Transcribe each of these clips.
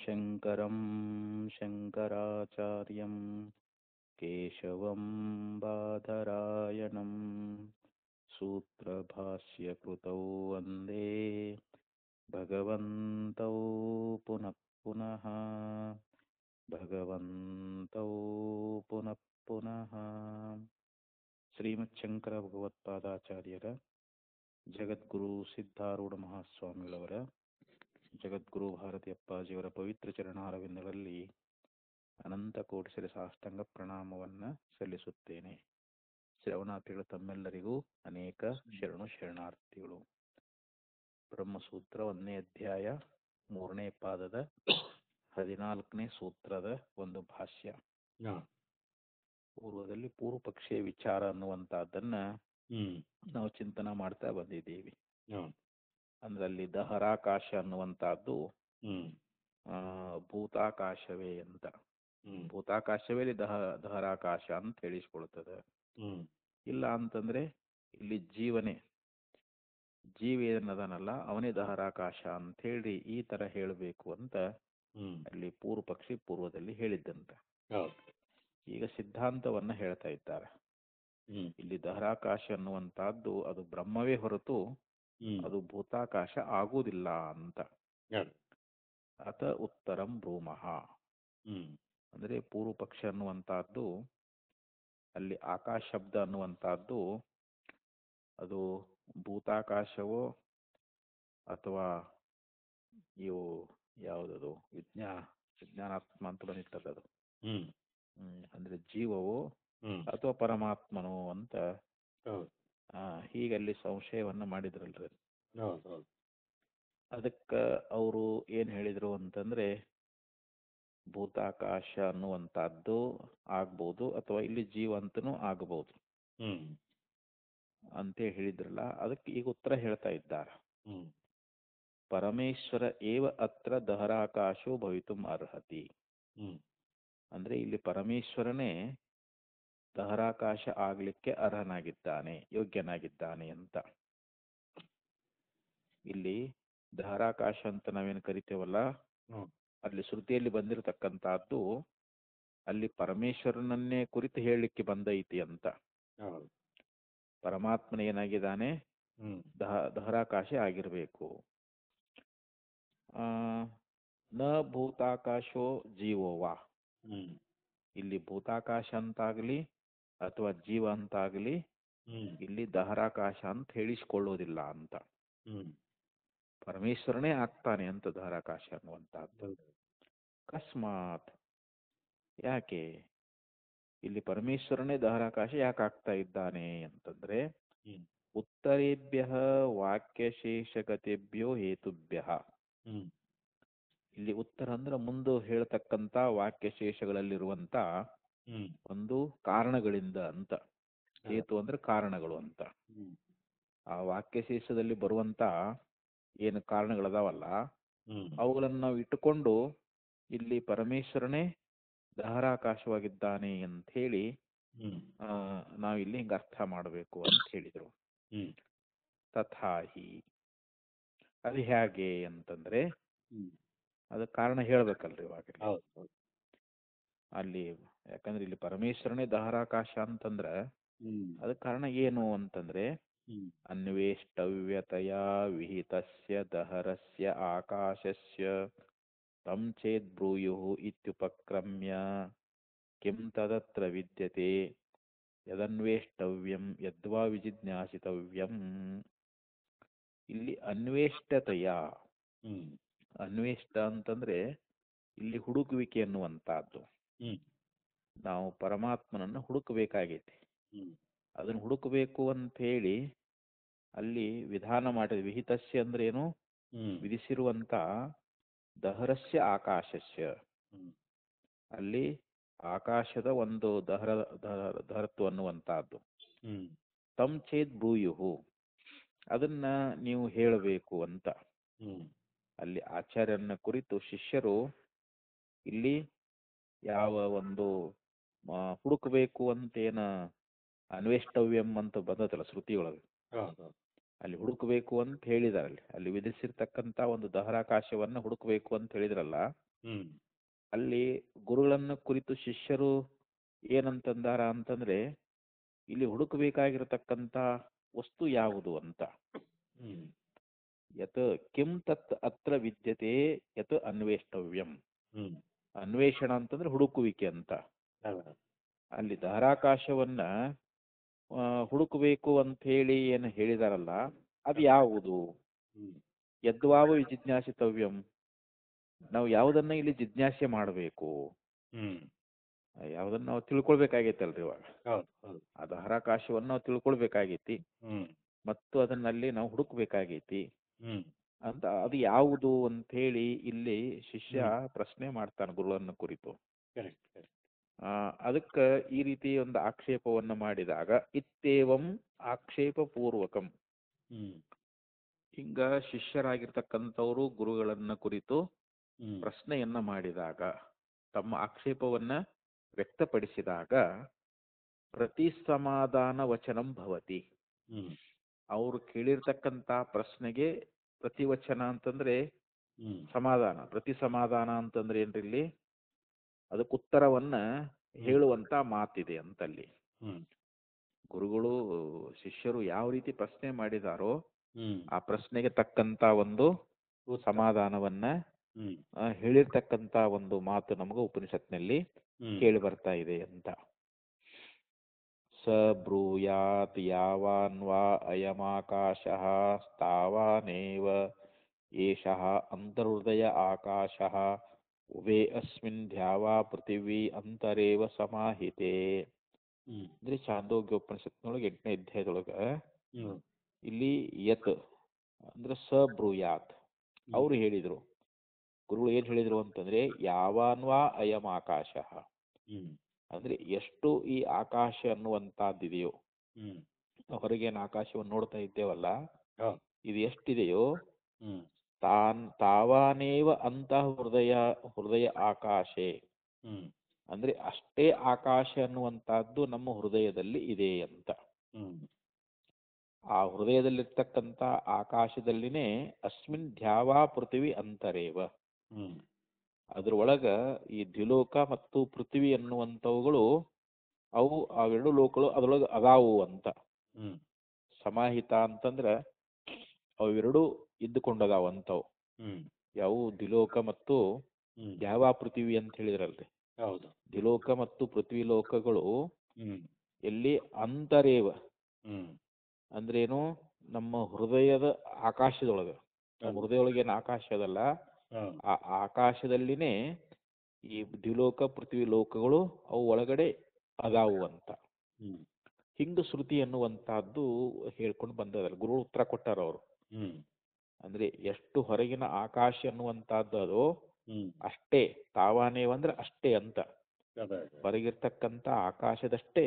शङ्करं शङ्कराचार्यं केशवं बादरायणं सूत्रभाष्यकृतौ वन्दे भगवन्तौ पुनः पुनः भगवन्तौ पुनः पुनः ಶ್ರೀಮಚ್ಛಂಕರ ಭಗವತ್ಪಾದಾಚಾರ್ಯರ ಜಗದ್ಗುರು ಸಿದ್ಧಾರೂಢ ಮಹಾಸ್ವಾಮಿಗಳವರ ಜಗದ್ಗುರು ಭಾರತಿ ಅಪ್ಪಾಜಿಯವರ ಪವಿತ್ರ ಚರಣಾರವಿಂದಗಳಲ್ಲಿ ಅನಂತ ಕೋಟಿ ಶಿರ ಸಾಷ್ಟಾಂಗ ಪ್ರಣಾಮವನ್ನು ಸಲ್ಲಿಸುತ್ತೇನೆ. ಶ್ರವಣಾರ್ಥಿಗಳು ತಮ್ಮೆಲ್ಲರಿಗೂ ಅನೇಕ ಶರಣಾರ್ಥಿಗಳು. ಬ್ರಹ್ಮಸೂತ್ರ 1ನೇ ಅಧ್ಯಾಯ 3ನೇ ಪಾದದ 14ನೇ ಸೂತ್ರದ ಒಂದು ಭಾಷ್ಯ. ಪೂರ್ವದಲ್ಲಿ ಪೂರ್ವ ಪಕ್ಷೀಯ ವಿಚಾರ ಅನ್ನುವಂತಹದ್ದನ್ನ ನಾವು ಚಿಂತನ ಮಾಡ್ತಾ ಬಂದಿದ್ದೀವಿ. ಅಂದ್ರೆ ಅಲ್ಲಿ ದಹರಾಕಾಶ ಅನ್ನುವಂತಹದ್ದು ಭೂತಾಕಾಶವೇ ಅಂತ, ಭೂತಾಕಾಶವೇ ದಹರಾಕಾಶ ಅಂತ ಹೇಳಿಸ್ಕೊಳ್ತದೆ. ಇಲ್ಲ ಅಂತಂದ್ರೆ ಇಲ್ಲಿ ಜೀವ ಏನದನಲ್ಲ ಅವನೇ ದಹರಾಕಾಶ ಅಂತ ಹೇಳಿ ಈ ತರ ಹೇಳಬೇಕು ಅಂತ ಅಲ್ಲಿ ಪೂರ್ವ ಪಕ್ಷಿ ಪೂರ್ವದಲ್ಲಿ ಹೇಳಿದ್ದಂತ. ಈಗ ಸಿದ್ಧಾಂತವನ್ನ ಹೇಳ್ತಾ ಇದ್ದಾರೆ. ಇಲ್ಲಿ ದಹರಾಕಾಶ ಅನ್ನುವಂತಹದ್ದು ಅದು ಬ್ರಹ್ಮವೇ ಹೊರತು ಅದು ಭೂತಾಕಾಶ ಆಗುವುದಿಲ್ಲ ಅಂತ. ಅತ ಉತ್ತರಂ ಬ್ರೂಮಃ ಅಂದ್ರೆ ಪೂರ್ವ ಪಕ್ಷ ಅನ್ನುವಂತಹದ್ದು ಅಲ್ಲಿ ಆಕಾಶ ಶಬ್ದ ಅನ್ನುವಂತಹದ್ದು ಅದು ಭೂತಾಕಾಶವೋ ಅಥವಾ ಇವು ಯಾವುದದು ವಿಜ್ಞಾನಾತ್ಮ ಅಂತ ಬಂದಿರ್ತದೆ ಅದು, ಅಂದ್ರೆ ಜೀವವೋ ಅಥವಾ ಪರಮಾತ್ಮನೋ ಅಂತ ಹೀಗಲ್ಲಿ ಸಂಶಯವನ್ನ ಮಾಡಿದ್ರಲ್ರಿ. ಅದಕ್ಕ ಅವರು ಏನ್ ಹೇಳಿದ್ರು ಅಂತಂದ್ರೆ ಭೂತಾಕಾಶ ಅನ್ನುವಂತಹದ್ದು ಆಗ್ಬಹುದು ಅಥವಾ ಇಲ್ಲಿ ಜೀವಂತನೂ ಆಗಬಹುದು ಅಂತ ಹೇಳಿದ್ರಲ್ಲ. ಅದಕ್ಕೆ ಈಗ ಉತ್ತರ ಹೇಳ್ತಾ ಇದ್ದಾರೆ. ಪರಮೇಶ್ವರ ಏವ ಅತ್ರ ದಹರಾಕಾಶೋ ಭವಿತುಂ ಅರ್ಹತಿ. ಅಂದ್ರೆ ಇಲ್ಲಿ ಪರಮೇಶ್ವರನೇ ದಹರಾಕಾಶ ಆಗ್ಲಿಕ್ಕೆ ಅರ್ಹನಾಗಿದ್ದಾನೆ, ಯೋಗ್ಯನಾಗಿದ್ದಾನೆ ಅಂತ. ಇಲ್ಲಿ ದಹರಾಕಾಶ ಅಂತ ನಾವೇನು ಕರಿತೇವಲ್ಲ, ಅಲ್ಲಿ ಶ್ರುತಿಯಲ್ಲಿ ಬಂದಿರತಕ್ಕಂತಹದ್ದು ಅಲ್ಲಿ ಪರಮೇಶ್ವರನನ್ನೇ ಕುರಿತು ಹೇಳಲಿಕ್ಕೆ ಬಂದೈತಿ ಅಂತ. ಪರಮಾತ್ಮನ ಏನಾಗಿದ್ದಾನೆ, ದಹರಾಕಾಶ ಆಗಿರ್ಬೇಕು. ನ ಭೂತಾಕಾಶೋ ಜೀವೋವಾ, ಇಲ್ಲಿ ಭೂತಾಕಾಶ ಅಂತಾಗ್ಲಿ ಅಥವಾ ಜೀವ ಅಂತಾಗ್ಲಿ ಇಲ್ಲಿ ದಹರಾಕಾಶ ಅಂತ ಹೇಳಿಸಿಕೊಳ್ಳೋದಿಲ್ಲ ಅಂತ. ಪರಮೇಶ್ವರನೇ ಆಗ್ತಾನೆ ಅಂತ ದಹರಾಕಾಶ ಅನ್ನುವಂತಹದ್ದು. ಅಕಸ್ಮಾತ್ ಯಾಕೆ ಇಲ್ಲಿ ಪರಮೇಶ್ವರನೇ ದಹರಾಕಾಶ ಯಾಕೆ ಆಗ್ತಾ ಇದ್ದಾನೆ ಅಂತಂದ್ರೆ ಉತ್ತರೇಭ್ಯ ವಾಕ್ಯಶೇಷಗತೆಭ್ಯೋ ಹೇತುಭ್ಯ. ಇಲ್ಲಿ ಉತ್ತರ ಅಂದ್ರೆ ಮುಂದೆ ಹೇಳ್ತಕ್ಕಂತ ವಾಕ್ಯಶೇಷಗಳಲ್ಲಿರುವಂತ ಒಂದು ಕಾರಣಗಳಿಂದ ಅಂತ. ಹೇತು ಅಂದ್ರೆ ಕಾರಣಗಳು ಅಂತ. ಆ ವಾಕ್ಯಶೇಷದಲ್ಲಿ ಬರುವಂತ ಏನು ಕಾರಣಗಳದಾವಲ್ಲ ಅವುಗಳನ್ನು ನಾವು ಇಟ್ಟುಕೊಂಡು ಇಲ್ಲಿ ಪರಮೇಶ್ವರನೇ ದಹರಾಕಾಶವಾಗಿದ್ದಾನೆ ಅಂತ ಹೇಳಿ ನಾವಿಲ್ಲಿ ಹಿಂಗ ಅರ್ಥ ಮಾಡಬೇಕು ಅಂತ ಹೇಳಿದ್ರು. ತಥಾಹಿ ಅದು ಹೇಗೆ ಅಂತಂದ್ರೆ ಅದಕ್ಕೆ ಕಾರಣ ಹೇಳ್ಬೇಕಲ್ರಿ ಇವಾಗ ಅಲ್ಲಿ. ಯಾಕಂದ್ರೆ ಇಲ್ಲಿ ಪರಮೇಶ್ವರನೇ ದಹರಾಕಾಶ ಅಂತಂದ್ರ ಅದಕ್ಕೆ ಕಾರಣ ಏನು ಅಂತಂದ್ರೆ ಅನ್ವೇಷ್ಟವ್ಯತೆಯ ವಿಹಿತಸ್ಯ ದಹರಸ್ಯ ಆಕಾಶಸ್ಯ ತಂ ಚೇದ್ ಬ್ರೂಯುಃ ಇತ್ಯುಪಕ್ರಮ್ಯ ಕಿಂ ತದತ್ರ ವಿದ್ಯತೆ ಯದನ್ವೇಷ್ಟವ್ಯಂ ಯದ್ವಾ ವಿಜಿಜ್ಞಾಸಿತವ್ಯಂ. ಇಲ್ಲಿ ಅನ್ವೇಷ್ಟತೆಯ, ಅನ್ವೇಷ್ಟ ಅಂತಂದ್ರೆ ಇಲ್ಲಿ ಹುಡುಕುವಿಕೆ ಅನ್ನುವಂತಹದ್ದು. ನಾವು ಪರಮಾತ್ಮನನ್ನು ಹುಡುಕಬೇಕಾಗೈತಿ. ಅದನ್ನು ಹುಡುಕಬೇಕು ಅಂತ ಹೇಳಿ ಅಲ್ಲಿ ವಿಧಾನ ಮಾಡಿದ. ವಿಹಿತಸ್ಯ ಅಂದ್ರೆ ಏನು, ವಿಧಿಸಿರುವಂತ ದಹರಸ್ಯ ಆಕಾಶಸ್ಯ, ಅಲ್ಲಿ ಆಕಾಶದ ಒಂದು ದಹರತ್ವ ಅನ್ನುವಂತಹದ್ದು. ತಂ ಚೇದ್ ಬ್ರೂಯುಹು, ಅದನ್ನ ನೀವು ಹೇಳಬೇಕು ಅಂತ. ಅಲ್ಲಿ ಆಚಾರ್ಯನ ಕುರಿತು ಶಿಷ್ಯರು ಇಲ್ಲಿ ಯಾವ ಒಂದು ಹುಡುಕಬೇಕು ಅಂತೇನ ಅನ್ವೇಷ್ಟವ್ಯಂ ಅಂತ ಬಂದದಲ್ಲ ಶ್ರುತಿಯೊಳಗೆ, ಅಲ್ಲಿ ಹುಡುಕಬೇಕು ಅಂತ ಹೇಳಿದಾರೆ. ಅಲ್ಲಿ ವಿಧಿಸಿರ್ತಕ್ಕಂತ ಒಂದು ದಹರಾಕಾಶವನ್ನ ಹುಡುಕಬೇಕು ಅಂತ ಹೇಳಿದ್ರಲ್ಲ, ಅಲ್ಲಿ ಗುರುಗಳನ್ನು ಕುರಿತು ಶಿಷ್ಯರು ಏನಂತಂದಾರ ಅಂತಂದ್ರೆ ಇಲ್ಲಿ ಹುಡುಕಬೇಕಾಗಿರತಕ್ಕಂತ ವಸ್ತು ಯಾವುದು ಅಂತ. ಯತ್ ಕಿಂ ತತ್ ಅತ್ರ ವಿದ್ಯತೆ ಯತ್ ಅನ್ವೇಷ್ಟವ್ಯಂ. ಅನ್ವೇಷಣ ಅಂತಂದ್ರೆ ಹುಡುಕುವಿಕೆ ಅಂತ. ಅಲ್ಲಿ ಧಾರಾಕಾಶವನ್ನ ಹುಡುಕಬೇಕು ಅಂತ ಹೇಳಿ ಏನು ಹೇಳಿದಾರಲ್ಲ, ಅದು ಯಾವುದು? ಯದ್ವಾವ ವಿಜಿಜ್ಞಾಸಿತವ್ಯಂ. ನಾವು ಯಾವುದನ್ನ ಇಲ್ಲಿ ಜಿಜ್ಞಾಸೆ ಮಾಡಬೇಕು, ಯಾವುದನ್ನ ನಾವು ತಿಳ್ಕೊಳ್ಬೇಕಾಗೈತಲ್ರಿ ಇವಾಗ. ಆ ಧಾರಾಕಾಶವನ್ನು ನಾವು ತಿಳ್ಕೊಳ್ಬೇಕಾಗೈತಿ ಮತ್ತು ಅದನ್ನಲ್ಲಿ ನಾವು ಹುಡುಕ್ಬೇಕಾಗೈತಿ ಅಂತ. ಅದು ಯಾವುದು ಅಂತ ಹೇಳಿ ಇಲ್ಲಿ ಶಿಷ್ಯ ಪ್ರಶ್ನೆ ಮಾಡ್ತಾನೆ ಗುರುವನ್ನು ಕುರಿತು. ಅದಕ್ಕೆ ಈ ರೀತಿ ಒಂದು ಆಕ್ಷೇಪವನ್ನ ಮಾಡಿದಾಗ ಇತ್ತೇವಂ ಆಕ್ಷೇಪ ಪೂರ್ವಕಂ. ಹಿಂಗ ಶಿಷ್ಯರಾಗಿರ್ತಕ್ಕಂಥವರು ಗುರುಗಳನ್ನ ಕುರಿತು ಪ್ರಶ್ನೆಯನ್ನ ಮಾಡಿದಾಗ, ತಮ್ಮ ಆಕ್ಷೇಪವನ್ನ ವ್ಯಕ್ತಪಡಿಸಿದಾಗ ಪ್ರತಿ ಸಮಾಧಾನ ವಚನಂ ಭವತಿ. ಅವರು ಕೇಳಿರ್ತಕ್ಕಂಥ ಪ್ರಶ್ನೆಗೆ ಪ್ರತಿವಚನ ಅಂತಂದ್ರೆ ಸಮಾಧಾನ. ಪ್ರತಿ ಸಮಾಧಾನ ಅಂತಂದ್ರೆ ಏನ್ರಿ ಇಲ್ಲಿ? ಅದಕ್ಕೆ ಉತ್ತರವನ್ನ ಹೇಳುವಂತ ಮಾತಿದೆ ಅಂತಲ್ಲಿ. ಗುರುಗಳು ಶಿಷ್ಯರು ಯಾವ ರೀತಿ ಪ್ರಶ್ನೆ ಮಾಡಿದಾರೋ ಆ ಪ್ರಶ್ನೆಗೆ ತಕ್ಕಂತ ಒಂದು ಸಮಾಧಾನವನ್ನ ಹೇಳಿರ್ತಕ್ಕಂತ ಒಂದು ಮಾತು ನಮಗ ಉಪನಿಷತ್ನಲ್ಲಿ ಕೇಳಿ ಬರ್ತಾ ಇದೆ ಅಂತ. ಸ ಬ್ರೂಯಾತ್ ಯಾವಾನ್ವಾ ಅಯಮಾಕಾಶಃ ಸ್ಥಾವಾನೇವ ಏಷಃ ಅಂತರ್ಹೃದಯ ಆಕಾಶಃ ಉಭೇ ಅಸ್ಮಿನ್ ದ್ಯಾವಾ ಪೃಥಿವೀ ಅಂತರೇವ ಸಮಾಹಿತೆ. ಅಂದ್ರೆ ಚಾಂದೋಗ್ಯ ಉಪನಿಷತ್ನೊಳಗೆ 8ನೇ ಅಧ್ಯಾಯದೊಳಗ ಇಲ್ಲಿ ಯತ್ ಅಂದ್ರೆ ಸ ಬ್ರೂಯಾತ್ ಅವ್ರು ಹೇಳಿದ್ರು. ಗುರುಗಳು ಏನ್ ಹೇಳಿದ್ರು ಅಂತಂದ್ರೆ ಯಾವಾನ್ವಾ ಅಯಂ ಆಕಾಶ ಅಂದ್ರೆ ಎಷ್ಟು ಈ ಆಕಾಶ ಅನ್ನುವಂತಹದ್ದಿದೆಯೋ, ಹೊರಗೇನು ಆಕಾಶವನ್ನು ನೋಡ್ತಾ ಇದ್ದೇವಲ್ಲ, ಇದು ಎಷ್ಟಿದೆಯೋ ತಾವಾನೇವ ಅಂತಃ ಹೃದಯ ಆಕಾಶೆ ಅಂದ್ರೆ ಅಷ್ಟೇ ಆಕಾಶ ಅನ್ನುವಂತಹದ್ದು ನಮ್ಮ ಹೃದಯದಲ್ಲಿ ಇದೆ ಅಂತ. ಆ ಹೃದಯದಲ್ಲಿರ್ತಕ್ಕಂಥ ಆಕಾಶದಲ್ಲಿನೇ ಅಸ್ಮಿನ್ ದ್ಯಾವಾ ಪೃಥ್ವಿ ಅಂತರೇವ, ಅದ್ರೊಳಗ ಈ ದ್ವಿಲೋಕ ಮತ್ತು ಪೃಥ್ವಿ ಅನ್ನುವಂಥವುಗಳು ಅವು ಅವೆರಡು ಲೋಕಗಳು ಅದ್ರೊಳಗ ಅದಾವು ಅಂತ. ಸಮಾಹಿತ ಅಂತಂದ್ರ ಅವೆರಡು ಇದ್ದುಕೊಂಡದಾವಂತವು. ಯಾವ ದ್ವಿಲೋಕ ಮತ್ತು ದ್ಯಾವಾ ಪೃಥ್ವಿ ಅಂತ ಹೇಳಿದ್ರಲ್ರಿ. ದ್ವಿಲೋಕ ಮತ್ತು ಪೃಥ್ವಿ ಲೋಕಗಳು ಎಲ್ಲಿ ಅಂತರೇವ ಅಂದ್ರೇನು? ನಮ್ಮ ಹೃದಯದ ಆಕಾಶದೊಳಗ. ನಮ್ಮ ಹೃದಯೊಳಗೆ ಏನು ಆಕಾಶ ಅದಲ್ಲ, ಆ ಆಕಾಶದಲ್ಲಿನೇ ಈ ದ್ವಿಲೋಕ ಪೃಥ್ವಿ ಲೋಕಗಳು ಅವು ಒಳಗಡೆ ಅದಾವು ಅಂತ. ಹಿಂಗ ಶ್ರುತಿ ಅನ್ನುವಂತಹದ್ದು ಹೇಳ್ಕೊಂಡು ಬಂದದಲ್ಲ, ಗುರು ಉತ್ತರ ಕೊಟ್ಟಾರ ಅವರು. ಅಂದ್ರೆ ಎಷ್ಟು ಹೊರಗಿನ ಆಕಾಶ ಅನ್ನುವಂತಹದ್ದು ಅದು ಅಷ್ಟೇ, ತಾವಾನೇವಂದ್ರೆ ಅಷ್ಟೇ ಅಂತ. ಹೊರಗಿರ್ತಕ್ಕಂಥ ಆಕಾಶದಷ್ಟೇ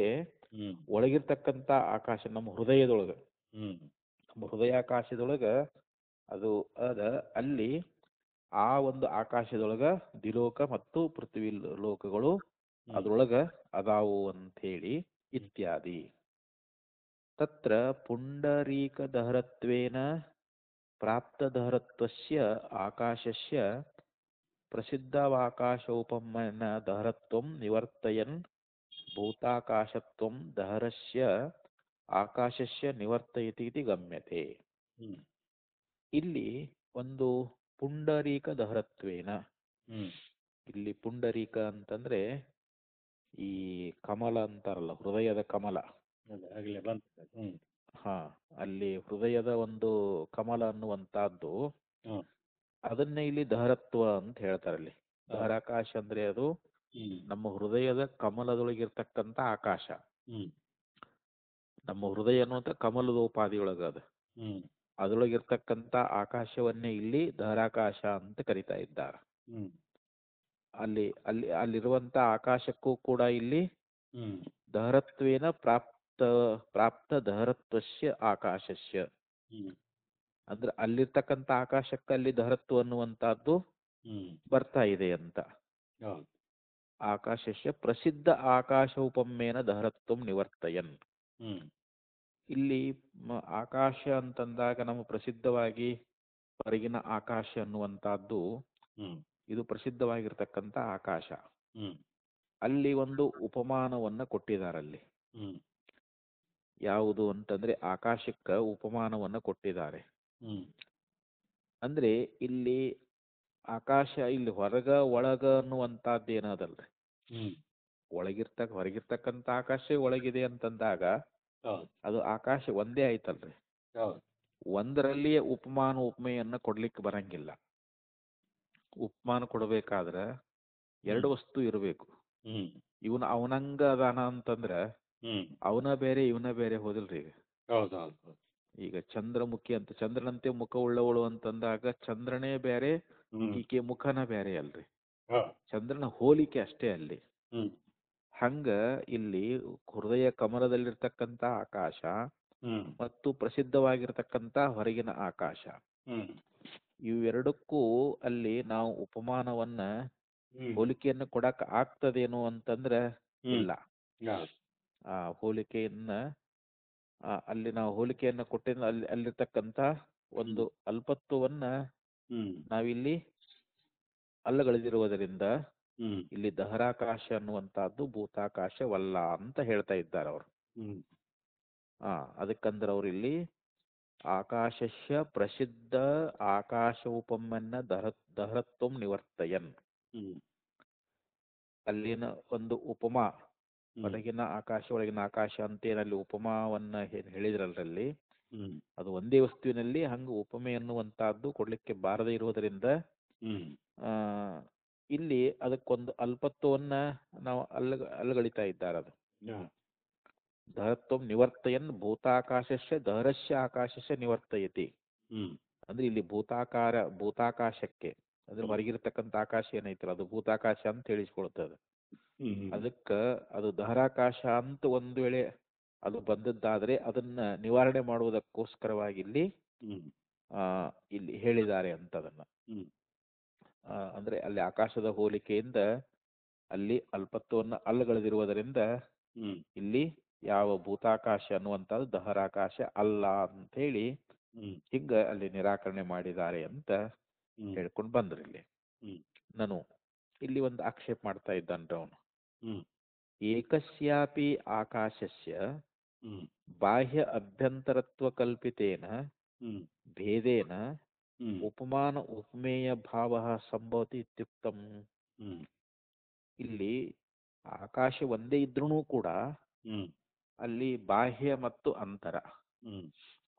ಒಳಗಿರ್ತಕ್ಕಂಥ ಆಕಾಶ ನಮ್ಮ ಹೃದಯದೊಳಗ, ನಮ್ಮ ಹೃದಯಾಕಾಶದೊಳಗ ಅದು ಅದ. ಅಲ್ಲಿ ಆ ಒಂದು ಆಕಾಶದೊಳಗ ದ್ವಿಲೋಕ ಮತ್ತು ಪೃಥ್ವಿ ಲೋಕಗಳು ಅದ್ರೊಳಗ ಅದಾವು ಅಂತ ಹೇಳಿ ಇತ್ಯಾದಿ. ತತ್ರ ಪುಂಡರೀಕದಹರತ್ವೇನ ಪ್ರಾಪ್ತದಹರತ್ವಸ್ಯ ಆಕಾಶಸ್ಯ ಪ್ರಸಿದ್ಧವಾಕಾಶೋಪಮೇನ ದಹರತ್ವಂ ನಿವರ್ತಯನ್ ಭೂತಾಕಾಶತ್ವಂ ದಹರಸ್ಯ ಆಕಾಶಸ್ಯ ನಿವರ್ತಯತಿ ಇತಿ ಗಮ್ಯತೆ. ಇಲ್ಲಿ ಒಂದು ಪುಂಡರೀಕ ದಹರತ್ವೇನ, ಇಲ್ಲಿ ಪುಂಡರೀಕ ಅಂತಂದ್ರೆ ಈ ಕಮಲ ಅಂತಾರಲ್ಲ, ಹೃದಯದ ಕಮಲ. ಅಲ್ಲಿ ಹೃದಯದ ಒಂದು ಕಮಲ ಅನ್ನುವಂತಹದ್ದು, ಅದನ್ನೇ ಇಲ್ಲಿ ದಹರತ್ವ ಅಂತ ಹೇಳ್ತಾರಲ್ಲಿ. ದಹರಾಕಾಶ ಅಂದ್ರೆ ಅದು ನಮ್ಮ ಹೃದಯದ ಕಮಲದೊಳಗಿರ್ತಕ್ಕಂಥ ಆಕಾಶ. ನಮ್ಮ ಹೃದಯ ಅನ್ನುವಂಥ ಕಮಲದೋಪಾದಿಯೊಳಗ ಅದು, ಅದ್ರೊಳಗಿರ್ತಕ್ಕಂಥ ಆಕಾಶವನ್ನೇ ಇಲ್ಲಿ ದಹರಾಕಾಶ ಅಂತ ಕರಿತಾ ಇದ್ದಾರೆ. ಅಲ್ಲಿರುವಂತ ಆಕಾಶಕ್ಕೂ ಕೂಡ ಇಲ್ಲಿ ದಹರತ್ವೇನ ಪ್ರಾಪ್ತ ದಹರತ್ವಸ್ಯ ಆಕಾಶಸ್ಯ ಅಂದ್ರೆ ಅಲ್ಲಿರ್ತಕ್ಕಂಥ ಆಕಾಶಕ್ಕೆ ಅಲ್ಲಿ ದಹರತ್ವ ಅನ್ನುವಂತಹದ್ದು ಬರ್ತಾ ಇದೆ ಅಂತ. ಆಕಾಶಸ್ಯ ಪ್ರಸಿದ್ಧ ಆಕಾಶ ಉಪಮೇನ ದಹರತ್ವಂ ನಿವರ್ತಯನ್. ಇಲ್ಲಿ ಆಕಾಶ ಅಂತಂದಾಗ ನಮ್ಮ ಪ್ರಸಿದ್ಧವಾಗಿ ಹೊರಗಿನ ಆಕಾಶ ಅನ್ನುವಂತಹದ್ದು ಇದು ಪ್ರಸಿದ್ಧವಾಗಿರ್ತಕ್ಕಂಥ ಆಕಾಶ. ಹ್ಮ್ ಅಲ್ಲಿ ಒಂದು ಉಪಮಾನವನ್ನ ಕೊಟ್ಟಿದ್ದಾರಲ್ಲಿ. ಹ್ಮ್ ಯಾವುದು ಅಂತಂದ್ರೆ ಆಕಾಶಕ್ಕೆ ಉಪಮಾನವನ್ನ ಕೊಟ್ಟಿದ್ದಾರೆ. ಹ್ಮ್ ಅಂದ್ರೆ ಇಲ್ಲಿ ಆಕಾಶ ಇಲ್ಲಿ ಹೊರಗ ಒಳಗ ಅನ್ನುವಂಥದ್ದು ಏನದಲ್ರಿ. ಹ್ಮ್ ಹೊರಗಿರ್ತಕ್ಕಂಥ ಆಕಾಶ ಒಳಗಿದೆ ಅಂತಂದಾಗ ಹೌದು ಅದು ಆಕಾಶ ಒಂದೇ ಆಯ್ತಲ್ರಿ. ಹೌದು ಒಂದರಲ್ಲಿಯೇ ಉಪಮಾನ ಉಪಮೆಯನ್ನ ಕೊಡ್ಲಿಕ್ಕೆ ಬರಂಗಿಲ್ಲ. ಉಪಮಾನ ಕೊಡಬೇಕಾದ್ರೆ ಎರಡು ವಸ್ತು ಇರಬೇಕು. ಹ್ಮ್ ಇವನು ಅವನಂಗ ಅದಾನ ಅಂತಂದ್ರ ಹ್ಮ್ ಅವನ ಬೇರೆ ಇವನ ಬೇರೆ ಹೋದಿಲ್ರಿ. ಈಗ ಹೌದು ಹೌದು ಹೌದು ಈಗ ಚಂದ್ರಮುಖಿ ಅಂತ ಚಂದ್ರನಂತೆ ಮುಖ ಉಳ್ಳವಳು ಅಂತಂದಾಗ ಚಂದ್ರನೇ ಬೇರೆ, ಹ್ಮ್ ಈಕೆ ಮುಖನ ಬೇರೆ ಅಲ್ರಿ. ಹೌದು ಚಂದ್ರನ ಹೋಲಿಕೆ ಅಷ್ಟೇ ಅಲ್ಲಿ. ಹ್ಮ್ ಹಂಗ ಇಲ್ಲಿ ಹೃದಯ ಕಮಲದಲ್ಲಿರ್ತಕ್ಕಂಥ ಆಕಾಶ ಹ್ಮ್ ಮತ್ತು ಪ್ರಸಿದ್ಧವಾಗಿರ್ತಕ್ಕಂಥ ಹೊರಗಿನ ಆಕಾಶ, ಹ್ಮ್ ಇವೆರಡಕ್ಕೂ ಅಲ್ಲಿ ನಾವು ಉಪಮಾನವನ್ನ ಹ್ಮ್ ಹೋಲಿಕೆಯನ್ನು ಕೊಡಕ್ ಆಗ್ತದೇನೋ ಅಂತಂದ್ರೆ ಹ್ಮ್ ಇಲ್ಲ. ಹೌದು ಆ ಹೋಲಿಕೆಯನ್ನ ಅಲ್ಲಿ ನಾವು ಹೋಲಿಕೆಯನ್ನ ಕೊಟ್ಟಿದ್ದ ಅಲ್ಲಿರ್ತಕ್ಕಂಥ ಒಂದು ಅಲ್ಪತ್ವವನ್ನ ಹ್ಮ್ ನಾವಿಲ್ಲಿ ಅಲ್ಲಗಳೆದಿರುವುದರಿಂದ ಹ್ಮ್ ಇಲ್ಲಿ ದಹರಾಕಾಶ ಅನ್ನುವಂತಹದ್ದು ಭೂತಾಕಾಶವಲ್ಲ ಅಂತ ಹೇಳ್ತಾ ಇದ್ದಾರೆ ಅವರು. ಹ್ಮ್ ಅದಕ್ಕಂದ್ರೆ ಅವ್ರು ಇಲ್ಲಿ ಆಕಾಶಸ್ಯ ಪ್ರಸಿದ್ಧ ಆಕಾಶ ಉಪಮನ್ನ ದಹರತ್ವಂ ನಿವರ್ತಯನ್. ಹ್ಮ್ ಅಲ್ಲಿನ ಒಂದು ಉಪಮಾ, ಹೊರಗಿನ ಆಕಾಶ ಒಳಗಿನ ಆಕಾಶ ಅಂತೇನಲ್ಲಿ ಉಪಮಾವನ್ನ ಹೇಳಿದ್ರಲ್ರಲ್ಲಿ, ಹ್ಮ್ ಅದು ಒಂದೇ ವಸ್ತುವಿನಲ್ಲಿ ಹಂಗ ಉಪಮೆ ಅನ್ನುವಂತಹದ್ದು ಕೊಡ್ಲಿಕ್ಕೆ ಬಾರದೇ ಇರುವುದರಿಂದ ಹ್ಮ್ ಆ ಇಲ್ಲಿ ಅದಕ್ಕೊಂದು ಅಲ್ಪತ್ವವನ್ನ ನಾವು ಅಲ್ಲಗಳಿತಾ ಇದ್ದಾರೆ. ಅದು ದಹತ್ವಂ ನಿವರ್ತಯನ್ ಭೂತಾಕಾಶಸ್ಯ ದಹರಸ್ಯ ಆಕಾಶಸ್ಯ ನಿವರ್ತಯತಿ. ಹ್ಮ್ ಅಂದ್ರೆ ಇಲ್ಲಿ ಭೂತಾಕಾಶಕ್ಕೆ ಅಂದ್ರೆ ಹೊರಗಿರ್ತಕ್ಕಂಥ ಆಕಾಶ ಏನೈತಲ್ಲ ಅದು ಭೂತಾಕಾಶ ಅಂತ ಹೇಳಿಸ್ಕೊಳ್ತದೆ. ಅದಕ್ಕ ಅದು ದಹರಾಕಾಶ ಅಂತ ಒಂದ್ ವೇಳೆ ಅದು ಬಂದದ್ದಾದ್ರೆ ಅದನ್ನ ನಿವಾರಣೆ ಮಾಡುವುದಕ್ಕೋಸ್ಕರವಾಗಿ ಇಲ್ಲಿ ಇಲ್ಲಿ ಹೇಳಿದ್ದಾರೆ ಅಂತ ಅದನ್ನ. ಅಂದ್ರೆ ಅಲ್ಲಿ ಆಕಾಶದ ಹೋಲಿಕೆಯಿಂದ ಅಲ್ಲಿ ಅಲ್ಪತ್ವವನ್ನು ಅಲ್ಲಗಳೆದಿರುವುದರಿಂದ ಇಲ್ಲಿ ಯಾವ ಭೂತಾಕಾಶ ಅನ್ನುವಂಥದ್ದು ದಹರಾಕಾಶ ಅಲ್ಲ ಅಂತ ಹೇಳಿ ಹಿಂಗ ಅಲ್ಲಿ ನಿರಾಕರಣೆ ಮಾಡಿದ್ದಾರೆ ಅಂತ ಹೇಳ್ಕೊಂಡು ಬಂದ್ರಿ. ಇಲ್ಲಿ ನಾನು ಇಲ್ಲಿ ಒಂದು ಆಕ್ಷೇಪ ಮಾಡ್ತಾ ಇದ್ದಾನ್ರಿ ಅವನು. ಏಕಸ್ಯಾಪಿ ಆಕಾಶಸ್ಯ ಬಾಹ್ಯ ಅಭ್ಯಂತರತ್ವ ಕಲ್ಪಿತೇನ ಭೇದೇನ ಉಪಮಾನ ಉಪಮೇಯ ಭಾವ ಸಂಭವತಿ ಇತ್ಯುಕ್ತಂ. ಇಲ್ಲಿ ಆಕಾಶ ಒಂದೇ ಇದ್ರೂ ಕೂಡ ಅಲ್ಲಿ ಬಾಹ್ಯ ಮತ್ತು ಅಂತರ,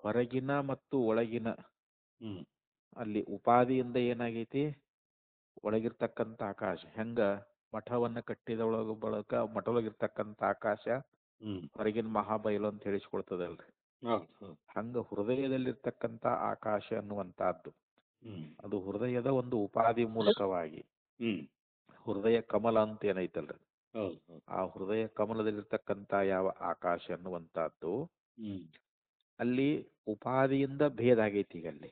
ಹೊರಗಿನ ಮತ್ತು ಒಳಗಿನ ಅಲ್ಲಿ ಉಪಾದಿಯಿಂದ ಏನಾಗೈತಿ, ಒಳಗಿರ್ತಕ್ಕಂಥ ಆಕಾಶ ಹೆಂಗ ಮಠವನ್ನ ಕಟ್ಟಿದ ಬಳಕ ಮಠದೊಳಗಿರ್ತಕ್ಕಂಥ ಆಕಾಶ ಹೊರಗಿನ ಮಹಾಬೈಲು ಅಂತ ಹೇಳಿಸ್ಕೊಳ್ತದಲ್ರಿ. ಹಂಗ ಹೃದಯದಲ್ಲಿರ್ತಕ್ಕಂಥ ಆಕಾಶ ಅನ್ನುವಂತಹದ್ದು ಅದು ಹೃದಯದ ಒಂದು ಉಪಾಧಿ ಮೂಲಕವಾಗಿ ಹೃದಯ ಕಮಲ ಅಂತ ಏನೈತಲ್ರಿ, ಆ ಹೃದಯ ಕಮಲದಲ್ಲಿರ್ತಕ್ಕಂಥ ಯಾವ ಆಕಾಶ ಅನ್ನುವಂತಹದ್ದು ಅಲ್ಲಿ ಉಪಾದಿಯಿಂದ ಭೇದ ಆಗೈತಿ. ಈಗ ಅಲ್ಲಿ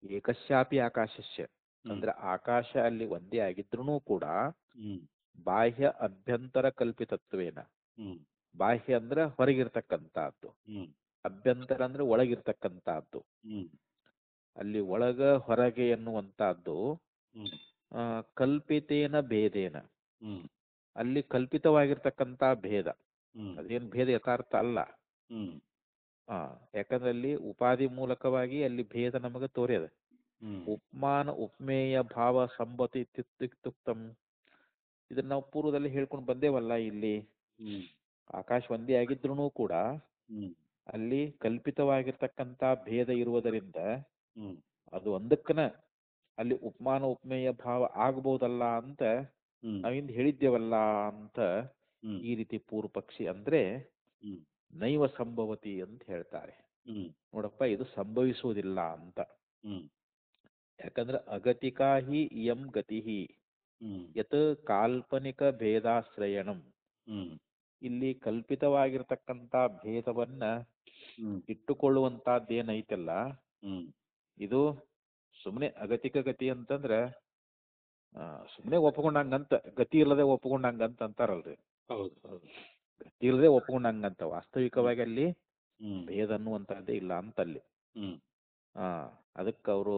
ಏಕಸ್ಯಾಪಿ ಆಕಾಶಸ್ಯ ಅಂದ್ರೆ ಆಕಾಶ ಅಲ್ಲಿ ಒಂದೇ ಆಗಿದ್ರೂ ಕೂಡ ಬಾಹ್ಯ ಅಭ್ಯಂತರ ಕಲ್ಪಿತತ್ವೇನ, ಬಾಹ್ಯ ಅಂದ್ರೆ ಹೊರಗಿರ್ತಕ್ಕಂಥದ್ದು, ಅಭ್ಯಂತರ ಅಂದ್ರೆ ಒಳಗಿರ್ತಕ್ಕಂಥದ್ದು. ಅಲ್ಲಿ ಒಳಗ ಹೊರಗೆ ಎನ್ನುವಂತಹದ್ದು ಕಲ್ಪಿತೇನ ಭೇದೇನ, ಅಲ್ಲಿ ಕಲ್ಪಿತವಾಗಿರ್ತಕ್ಕಂಥ ಭೇದ, ಅದೇನು ಭೇದ ಯಥಾರ್ಥ ಅಲ್ಲ. ಯಾಕಂದ್ರೆ ಅಲ್ಲಿ ಉಪಾಧಿ ಮೂಲಕವಾಗಿ ಅಲ್ಲಿ ಭೇದ ನಮಗೆ ತೋರ್ಯದ. ಉಪಮಾನ ಉಪಮೇಯ ಭಾವ ಸಂಭತಿ ಇತ್ಯುಕ್ತಂ, ಇದನ್ನ ನಾವು ಪೂರ್ವದಲ್ಲಿ ಹೇಳ್ಕೊಂಡು ಬಂದೇವಲ್ಲ. ಇಲ್ಲಿ ಆಕಾಶ ಒಂದೇ ಆಗಿದ್ರೂ ಕೂಡ ಅಲ್ಲಿ ಕಲ್ಪಿತವಾಗಿರ್ತಕ್ಕಂಥ ಭೇದ ಇರುವುದರಿಂದ ಅದು ಒಂದಕ್ಕನ ಅಲ್ಲಿ ಉಪಮಾನ ಉಪಮೇಯ ಭಾವ ಆಗಬಹುದಲ್ಲ ಅಂತ ನಾವಿಂದ ಹೇಳಿದ್ದೇವಲ್ಲ ಅಂತ ಈ ರೀತಿ ಪೂರ್ವ ಪಕ್ಷಿ ಅಂದ್ರೆ ನೈವ ಸಂಭವತಿ ಅಂತ ಹೇಳ್ತಾರೆ. ನೋಡಪ್ಪ, ಇದು ಸಂಭವಿಸುವುದಿಲ್ಲ ಅಂತ. ಯಾಕಂದ್ರೆ ಅಗತಿಕಾ ಹಿ ಇಯಂ ಗತಿ ಯತ್ ಕಾಲ್ಪನಿಕ ಭೇದಾಶ್ರಯಣಂ, ಇಲ್ಲಿ ಕಲ್ಪಿತವಾಗಿರ್ತಕ್ಕಂಥ ಭೇದವನ್ನ ಇಟ್ಟುಕೊಳ್ಳುವಂತಹದ್ದೇನೈತಲ್ಲ ಇದು ಸುಮ್ಮನೆ ಅಗತಿಕ ಗತಿ ಅಂತಂದ್ರೆ ಸುಮ್ಮನೆ ಒಪ್ಕೊಂಡಂಗಂತ, ಗತಿ ಇಲ್ಲದೆ ಒಪ್ಕೊಂಡಂಗಂತ ಅಂತಾರಲ್ರಿ. ಗತಿ ಇಲ್ಲದೆ ಒಪ್ಕೊಂಡಂಗಂತ, ವಾಸ್ತವಿಕವಾಗಿ ಅಲ್ಲಿ ಭೇದ ಅನ್ನುವಂತಹದ್ದೇ ಇಲ್ಲ ಅಂತಲ್ಲಿ. ಅದಕ್ಕೆ ಅವರು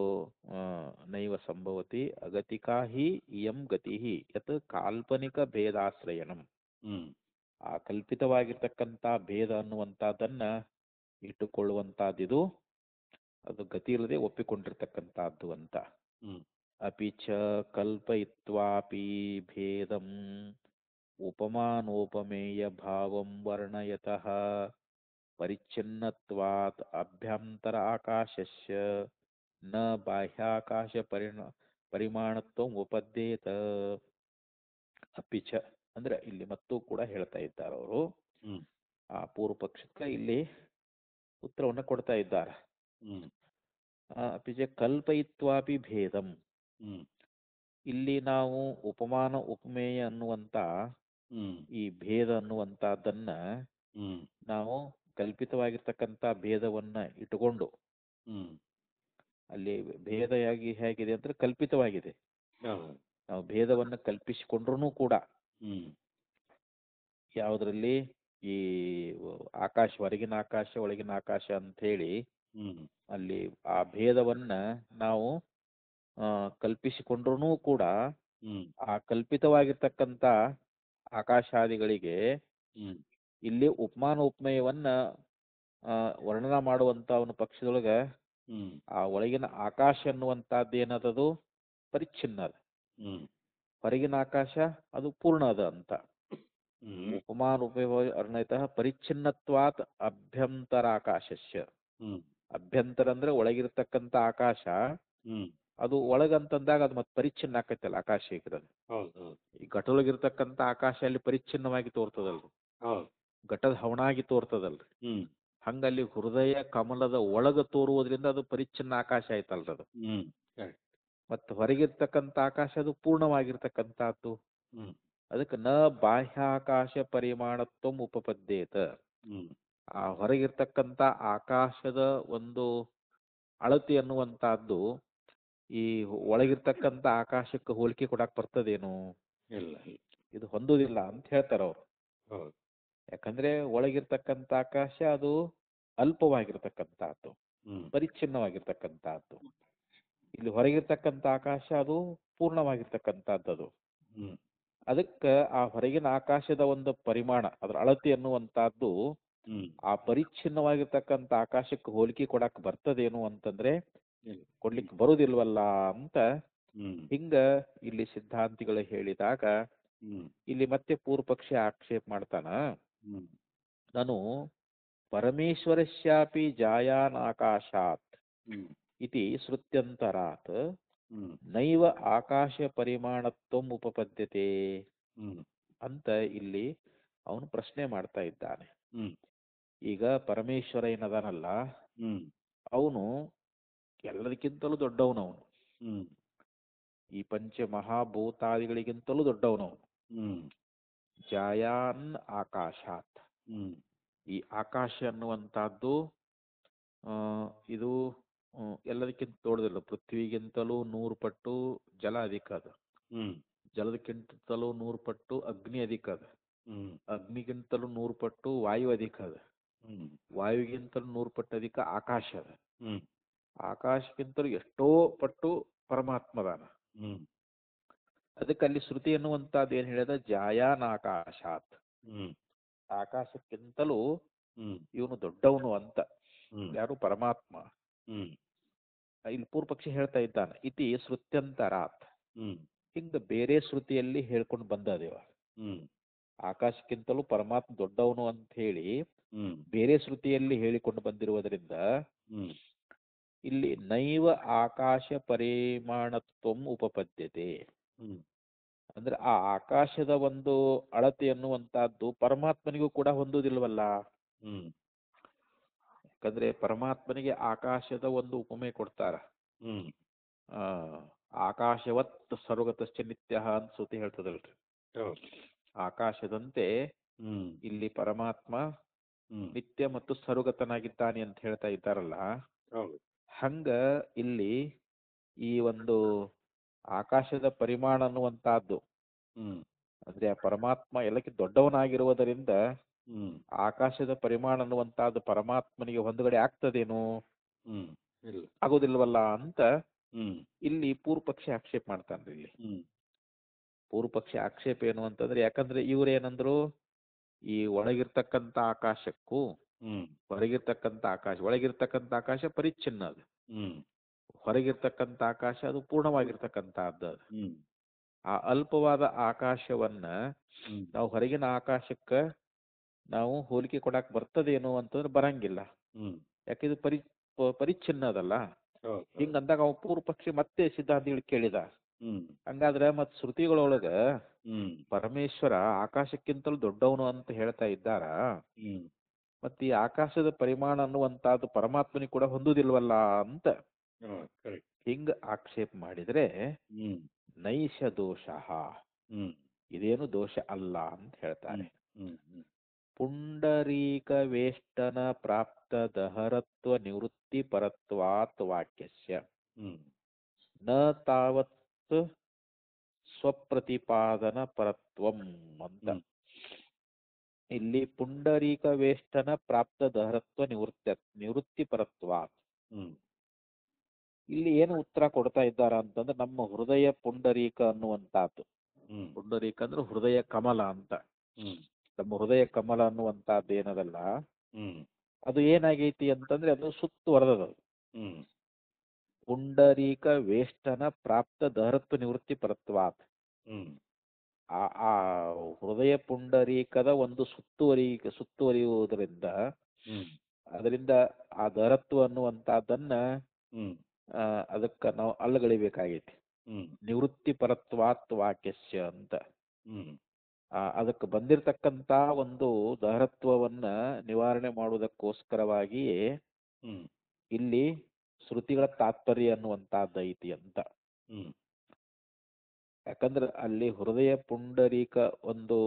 ನೈವ ಸಂಭವತಿ ಅಗತಿಕಾ ಹಿ ಇಯಂ ಗತಿ ಯತ್ ಕಾಲ್ಪನಿಕ ಭೇದಾಶ್ರಯಣಂ. ಆ ಕಲ್ಪಿತವಾಗಿರ್ತಕ್ಕಂಥ ಭೇದ ಅನ್ನುವಂಥದ್ದನ್ನ ಇಟ್ಟುಕೊಳ್ಳುವಂಥದ್ದಿದು, ಅದು ಗತಿ ಇಲ್ಲದೆ ಒಪ್ಪಿಕೊಂಡಿರ್ತಕ್ಕಂಥದ್ದು ಅಂತ. ಅಪಿ ಚ ಕಲ್ಪಯಿತ್ವಾಪಿ ಭೇದಂ ಉಪಮಾನೋಪಮೇಯ ಭಾವಂ ವರ್ಣಯತಃ ಪರಿಚ್ಛಿನ್ನತ್ವಾತ್ ಅಭ್ಯಂತರ ಆಕಾಶಸ್ಯ ನ ಬಾಹ್ಯಾಕಾಶ ಪರಿಮಾಣತ್ವಂ ಉಪದ್ಯೇತ. ಅಪಿಚ ಅಂದ್ರೆ ಇಲ್ಲಿ ಮತ್ತೂ ಕೂಡ ಹೇಳ್ತಾ ಇದ್ದಾರೆ ಅವರು, ಆ ಪೂರ್ವ ಪಕ್ಷಕ್ಕೆ ಇಲ್ಲಿ ಉತ್ತರವನ್ನು ಕೊಡ್ತಾ ಇದ್ದಾರೆ. ಅಪಿಚ ಕಲ್ಪಯಿತ್ವಾಪಿ ಭೇದಂ, ಇಲ್ಲಿ ನಾವು ಉಪಮಾನ ಉಪಮೇಯ ಅನ್ನುವಂತ ಈ ಭೇದ ಅನ್ನುವಂತದ್ದನ್ನ ನಾವು ಕಲ್ಪಿತವಾಗಿರ್ತಕ್ಕಂಥ ಭೇದವನ್ನ ಇಟ್ಟುಕೊಂಡು, ಅಲ್ಲಿ ಭೇದ ಹೇಗಿದೆ ಅಂದ್ರೆ ಕಲ್ಪಿತವಾಗಿದೆ. ನಾವು ಭೇದವನ್ನ ಕಲ್ಪಿಸಿಕೊಂಡ್ರೂ ಕೂಡ ಯಾವುದರಲ್ಲಿ ಈ ಆಕಾಶ, ಹೊರಗಿನ ಆಕಾಶ ಒಳಗಿನ ಆಕಾಶ ಅಂತ ಹೇಳಿ ಅಲ್ಲಿ ಆ ಭೇದವನ್ನ ನಾವು ಕಲ್ಪಿಸಿಕೊಂಡ್ರೂ ಕೂಡ ಆ ಕಲ್ಪಿತವಾಗಿರ್ತಕ್ಕಂಥ ಆಕಾಶಾದಿಗಳಿಗೆ ಇಲ್ಲಿ ಉಪಮಾನ ಉಪಮೇಯವನ್ನ ವರ್ಣನ ಮಾಡುವಂತ ಅವನ ಪಕ್ಷದೊಳಗ ಆ ಒಳಗಿನ ಆಕಾಶ ಅನ್ನುವಂಥದ್ದು ಏನದದು ಪರಿಚ್ಛಿನ್ನ ಅದ, ಹೊರಗಿನ ಆಕಾಶ ಅದು ಪೂರ್ಣ ಅದ ಅಂತ. ಉಪಮಾನ ಉಪಮೇಯ ವರ್ಣಯತಃ ಪರಿಚ್ಛಿನ್ನತ್ವಾತ್ ಅಭ್ಯಂತರ ಆಕಾಶಸ್ಯ. ಅಭ್ಯಂತರ ಅಂದ್ರೆ ಒಳಗಿರ್ತಕ್ಕಂಥ ಆಕಾಶ, ಅದು ಒಳಗಂತಂದಾಗ ಅದು ಮತ್ತೆ ಪರಿಚ್ಛಿನ್ನ ಆಕೈತಲ್ಲ ಆಕಾಶ. ಈ ಘಟದೊಳಗಿರ್ತಕ್ಕಂಥ ಆಕಾಶ ಅಲ್ಲಿ ಪರಿಚ್ಛಿನ್ನವಾಗಿ ತೋರ್ತದಲ್ರಿ, ಘಟದ ಹವಣಾಗಿ ತೋರ್ತದಲ್ರಿ. ಹಂಗಲ್ಲಿ ಹೃದಯ ಕಮಲದ ಒಳಗ ತೋರುವುದರಿಂದ ಅದು ಪರಿಚ್ಛಿನ್ನ ಆಕಾಶ ಆಯ್ತಲ್ರಿ ಅದು. ಮತ್ತೆ ಹೊರಗಿರ್ತಕ್ಕಂಥ ಆಕಾಶ ಅದು ಪೂರ್ಣವಾಗಿರ್ತಕ್ಕಂಥದ್ದು. ಅದಕ್ಕೆ ನ ಬಾಹ್ಯಾಕಾಶ ಪರಿಮಾಣತ್ವ ಉಪಪದ್ಯೇತ. ಆ ಹೊರಗಿರ್ತಕ್ಕಂಥ ಆಕಾಶದ ಒಂದು ಅಳತೆ ಅನ್ನುವಂತಹದ್ದು ಈ ಒಳಗಿರ್ತಕ್ಕಂಥ ಆಕಾಶಕ್ಕೆ ಹೋಲಿಕೆ ಕೊಡಕ್ ಬರ್ತದೇನು? ಇಲ್ಲ, ಇದು ಹೊಂದುದಿಲ್ಲ ಅಂತ ಹೇಳ್ತಾರ ಅವ್ರು. ಯಾಕಂದ್ರೆ ಒಳಗಿರ್ತಕ್ಕಂಥ ಆಕಾಶ ಅದು ಅಲ್ಪವಾಗಿರ್ತಕ್ಕಂಥದ್ದು, ಪರಿಚ್ಛಿನ್ನವಾಗಿರ್ತಕ್ಕಂಥದ್ದು. ಇಲ್ಲಿ ಹೊರಗಿರ್ತಕ್ಕಂಥ ಆಕಾಶ ಅದು ಪೂರ್ಣವಾಗಿರ್ತಕ್ಕಂಥದ್ದು. ಅದಕ್ಕೆ ಆ ಹೊರಗಿನ ಆಕಾಶದ ಒಂದು ಪರಿಮಾಣ, ಅದರ ಅಳತೆ ಅನ್ನುವಂತಹದ್ದು ಆ ಪರಿಚ್ಛಿನ್ನವಾಗಿರ್ತಕ್ಕಂಥ ಆಕಾಶಕ್ಕೆ ಹೋಲಿಕೆ ಕೊಡಕ್ ಬರ್ತದೇನು ಅಂತಂದ್ರೆ ಕೊಡ್ಲಿಕ್ಕೆ ಬರುದಿಲ್ವಲ್ಲ ಅಂತ ಹಿಂಗ ಇಲ್ಲಿ ಸಿದ್ಧಾಂತಿಗಳು ಹೇಳಿದಾಗ, ಇಲ್ಲಿ ಮತ್ತೆ ಪೂರ್ವ ಪಕ್ಷಿ ಆಕ್ಷೇಪ ಮಾಡ್ತಾನ. ನಾನು ಪರಮೇಶ್ವರಸ್ಯಾಪಿ ಜಾಯಾನಾಕಾಶಾತ್ ಇತಿ ಶ್ರುತ್ಯಂತರಾತ್ ನೈವ ಆಕಾಶ ಪರಿಮಾಣತ್ವಂ ಉಪಪದ್ಯತೆ ಅಂತ ಇಲ್ಲಿ ಅವನು ಪ್ರಶ್ನೆ ಮಾಡ್ತಾ ಇದ್ದಾನೆ. ಈಗ ಪರಮೇಶ್ವರ ಏನದಾನಲ್ಲ, ಅವನು ಎಲ್ಲದಕ್ಕಿಂತಲೂ ದೊಡ್ಡವನವನು, ಈ ಪಂಚ ಮಹಾಭೂತಾದಿಗಳಿಗಿಂತಲೂ ದೊಡ್ಡವನವನು. ಜಾಯಾನ್ ಆಕಾಶಾತ್, ಈ ಆಕಾಶ ಅನ್ನುವಂತಹದ್ದು ಇದು ಎಲ್ಲದಕ್ಕಿಂತ ದೊಡ್ಡದಿಲ್ಲ. ಪೃಥ್ವಿಗಿಂತಲೂ 100 ಪಟ್ಟು ಜಲ ಅಧಿಕ ಅದ, ಜಲದಕ್ಕಿಂತಲೂ 100 ಪಟ್ಟು ಅಗ್ನಿ ಅಧಿಕ ಅದ, ಅಗ್ನಿಗಿಂತಲೂ 100 ಪಟ್ಟು ವಾಯು ಅಧಿಕ ಅದ, ವಾಯುಗಿಂತಲೂ 100 ಪಟ್ಟು ಅಧಿಕ ಆಕಾಶ ಅದ, ಆಕಾಶಕ್ಕಿಂತಲೂ ಎಷ್ಟೋ ಪಟ್ಟು ಪರಮಾತ್ಮದಾನ. ಅದಕ್ಕೆ ಅಲ್ಲಿ ಶ್ರುತಿ ಎನ್ನುವಂತಹದ್ದು ಏನ್ ಹೇಳಿದ, ಜಾಯಾನ್ ಆಕಾಶಾತ್, ಆಕಾಶಕ್ಕಿಂತಲೂ ಇವನು ದೊಡ್ಡವನು ಅಂತ. ಯಾರು? ಪರಮಾತ್ಮ. ಇಲ್ಲಿ ಪೂರ್ವ ಪಕ್ಷಿ ಹೇಳ್ತಾ ಇದ್ದಾನೆ ಇತಿ ಶ್ರುತ್ಯಂತರಾತ್. ಹಿಂಗ ಬೇರೆ ಶ್ರುತಿಯಲ್ಲಿ ಹೇಳ್ಕೊಂಡು ಬಂದದೇವ, ಆಕಾಶಕ್ಕಿಂತಲೂ ಪರಮಾತ್ಮ ದೊಡ್ಡವನು ಅಂತ ಹೇಳಿ ಬೇರೆ ಶ್ರುತಿಯಲ್ಲಿ ಹೇಳಿಕೊಂಡು ಬಂದಿರುವುದರಿಂದ ಇಲ್ಲಿ ನೈವ ಆಕಾಶ ಪರಿಮಾಣತ್ವಂ ಉಪಪದ್ಯತೆ ಅಂದ್ರೆ ಆ ಆಕಾಶದ ಒಂದು ಅಳತೆ ಅನ್ನುವಂತಹದ್ದು ಪರಮಾತ್ಮನಿಗೂ ಕೂಡ ಹೊಂದುವುದಿಲ್ವಲ್ಲ. ಯಾಕಂದ್ರೆ ಪರಮಾತ್ಮನಿಗೆ ಆಕಾಶದ ಒಂದು ಉಪಮೆ ಕೊಡ್ತಾರ. ಆಕಾಶವತ್ ಸರ್ವಗತಶ್ಚ ನಿತ್ಯ ಅಂತ ಶ್ರುತಿ ಹೇಳ್ತದಲ್ರಿ. ಆಕಾಶದಂತೆ ಇಲ್ಲಿ ಪರಮಾತ್ಮ ನಿತ್ಯ ಮತ್ತು ಸರ್ವಗತನಾಗಿದ್ದಾನೆ ಅಂತ ಹೇಳ್ತಾ ಇದ್ದಾರಲ್ಲ. ಹಂಗ ಇಲ್ಲಿ ಈ ಒಂದು ಆಕಾಶದ ಪರಿಮಾಣ ಅನ್ನುವಂತಹದ್ದು ಅಂದ್ರೆ ಆ ಪರಮಾತ್ಮ ಎಲ್ಲಕ್ಕಿಂತ ದೊಡ್ಡವನಾಗಿರುವುದರಿಂದ ಆಕಾಶದ ಪರಿಮಾಣ ಅನ್ನುವಂತಹದ್ದು ಪರಮಾತ್ಮನಿಗೆ ಹೊಂದುಗಡೆ ಆಗ್ತದೇನು? ಇಲ್ಲ. ಆಗೋದಿಲ್ವಲ್ಲ ಅಂತ ಹ್ಮ್ ಇಲ್ಲಿ ಪೂರ್ವ ಪಕ್ಷಿ ಆಕ್ಷೇಪ ಮಾಡ್ತಾನ್ರಿ ಇಲ್ಲಿ. ಹ್ಮ್ ಪೂರ್ವ ಪಕ್ಷಿ ಆಕ್ಷೇಪ ಏನು ಅಂತಂದ್ರೆ, ಯಾಕಂದ್ರೆ ಇವ್ರೇನಂದ್ರು, ಈ ಒಳಗಿರ್ತಕ್ಕಂಥ ಆಕಾಶಕ್ಕೂ ಹ್ಮ್ ಒಳಗಿರ್ತಕ್ಕಂಥ ಆಕಾಶ ಪರಿಚ್ಛಿನ್ನ ಅದು, ಹ್ಮ್ ಹೊರಗಿರ್ತಕ್ಕಂಥ ಆಕಾಶ ಅದು ಪೂರ್ಣವಾಗಿರ್ತಕ್ಕಂಥದ್ದು ಅದು. ಹ್ಮ್ ಆ ಅಲ್ಪವಾದ ಆಕಾಶವನ್ನ ಹ್ಮ್ ನಾವು ಹೊರಗಿನ ಆಕಾಶಕ್ಕೆ ನಾವು ಹೋಲಿಕೆ ಕೊಡಕ್ ಬರ್ತದೇನೋ ಅಂತಂದ್ರೆ ಬರಂಗಿಲ್ಲ. ಹ್ಮ್ ಯಾಕೆ ಇದು ಪರಿಚ್ಛಿನ್ನ ಅದಲ್ಲ. ಹೌದು. ಹಿಂಗಂದಾಗ ಅವ ಪೂರ್ವ ಪಕ್ಷಿ ಮತ್ತೆ ಸಿದ್ಧಾಂತಿಗಳು ಕೇಳಿದ, ಹ್ಮ್ ಹಂಗಾದ್ರೆ ಮತ್ ಶ್ರುತಿಗಳೊಳಗ ಹ್ಮ್ ಪರಮೇಶ್ವರ ಆಕಾಶಕ್ಕಿಂತಲೂ ದೊಡ್ಡವನು ಅಂತ ಹೇಳ್ತಾ ಇದ್ದಾರ, ಹ್ಮ್ ಮತ್ತೆ ಈ ಆಕಾಶದ ಪರಿಮಾಣ ಅನ್ನುವಂತಹದ್ದು ಪರಮಾತ್ಮನಿಗೆ ಕೂಡ ಹೊಂದುದಿಲ್ವಲ್ಲ ಅಂತ ಕರೆಕ್ಟ್. ಹಿಂಗ ಆಕ್ಷೇಪ ಮಾಡಿದ್ರೆ ಹ್ಮ್ ನೈಷ ದೋಷ, ಹ್ಮ್ ಇದೇನು ದೋಷ ಅಲ್ಲ ಅಂತ ಹೇಳ್ತಾರೆ. ಹ್ಮ್ ಹ್ಮ್ ಪುಂಡರೀಕ ವೇಷ್ಟನ ಪ್ರಾಪ್ತ ದಹರತ್ವ ನಿವೃತ್ತಿ ಪರತ್ವಾತ್ ವಾಕ್ಯಸ್ಯ ಹ್ಮ್ ನ ತಾವತ್ ಸ್ವಪ್ರತಿಪಾದನ ಪರತ್ವಂ ಅಂತ. ಹ್ಮ್ ಇಲ್ಲಿ ಪುಂಡರೀಕ ವೇಷ್ಟನ ಪ್ರಾಪ್ತ ದಹರತ್ವ ನಿವೃತ್ತಿ ಪರತ್ವಾತ್, ಹ್ಮ್ ಇಲ್ಲಿ ಏನು ಉತ್ತರ ಕೊಡ್ತಾ ಇದ್ದಾರ ಅಂತಂದ್ರೆ, ನಮ್ಮ ಹೃದಯ ಪುಂಡರೀಕ ಅನ್ನುವಂತಹದ್ದು, ಹ್ಮ್ ಪುಂಡರೀಕ ಅಂದ್ರೆ ಹೃದಯ ಕಮಲ ಅಂತ. ಹ್ಮ್ ನಮ್ಮ ಹೃದಯ ಕಮಲ ಅನ್ನುವಂತಹದ್ದು ಏನದಲ್ಲ, ಹ್ಮ್ ಅದು ಏನಾಗೈತಿ ಅಂತಂದ್ರೆ ಅದು ಸುತ್ತುವರೆದದ. ಹ್ಮ್ ಪುಂಡರೀಕ ವೇಷ್ಟನ ಪ್ರಾಪ್ತ ದಹರತ್ವ ನಿವೃತ್ತಿ ಪರತ್ವಾತ್, ಹ್ಮ್ ಆ ಆ ಹೃದಯ ಪುಂಡರೀಕದ ಒಂದು ಸುತ್ತುವರಿಯುವುದರಿಂದ ಹ್ಮ್ ಅದರಿಂದ ಆ ದಹರತ್ವ ಅನ್ನುವಂತಹದ್ದನ್ನ ಹ್ಮ್ ಅದಕ್ಕೆ ನಾವು ಅಲ್ಲಗಳಿಬೇಕಾಗೈತಿ. ಹ್ಮ್ ನಿವೃತ್ತಿ ಪರತ್ವಾತ್ ವಾಕ್ಯಸ್ಯ ಅಂತ. ಹ್ಮ್ ಅದಕ್ಕೆ ಬಂದಿರತಕ್ಕಂತ ಒಂದು ದಹರತ್ವವನ್ನ ನಿವಾರಣೆ ಮಾಡುವುದಕ್ಕೋಸ್ಕರವಾಗಿಯೇ ಹ್ಮ್ ಇಲ್ಲಿ ಶ್ರುತಿಗಳ ತಾತ್ಪರ್ಯ ಅನ್ನುವಂತಹದ್ದು ಐತಿ ಅಂತ. ಹ್ಮ್ ಯಾಕಂದ್ರೆ ಅಲ್ಲಿ ಹೃದಯ ಪುಂಡರೀಕ ಒಂದು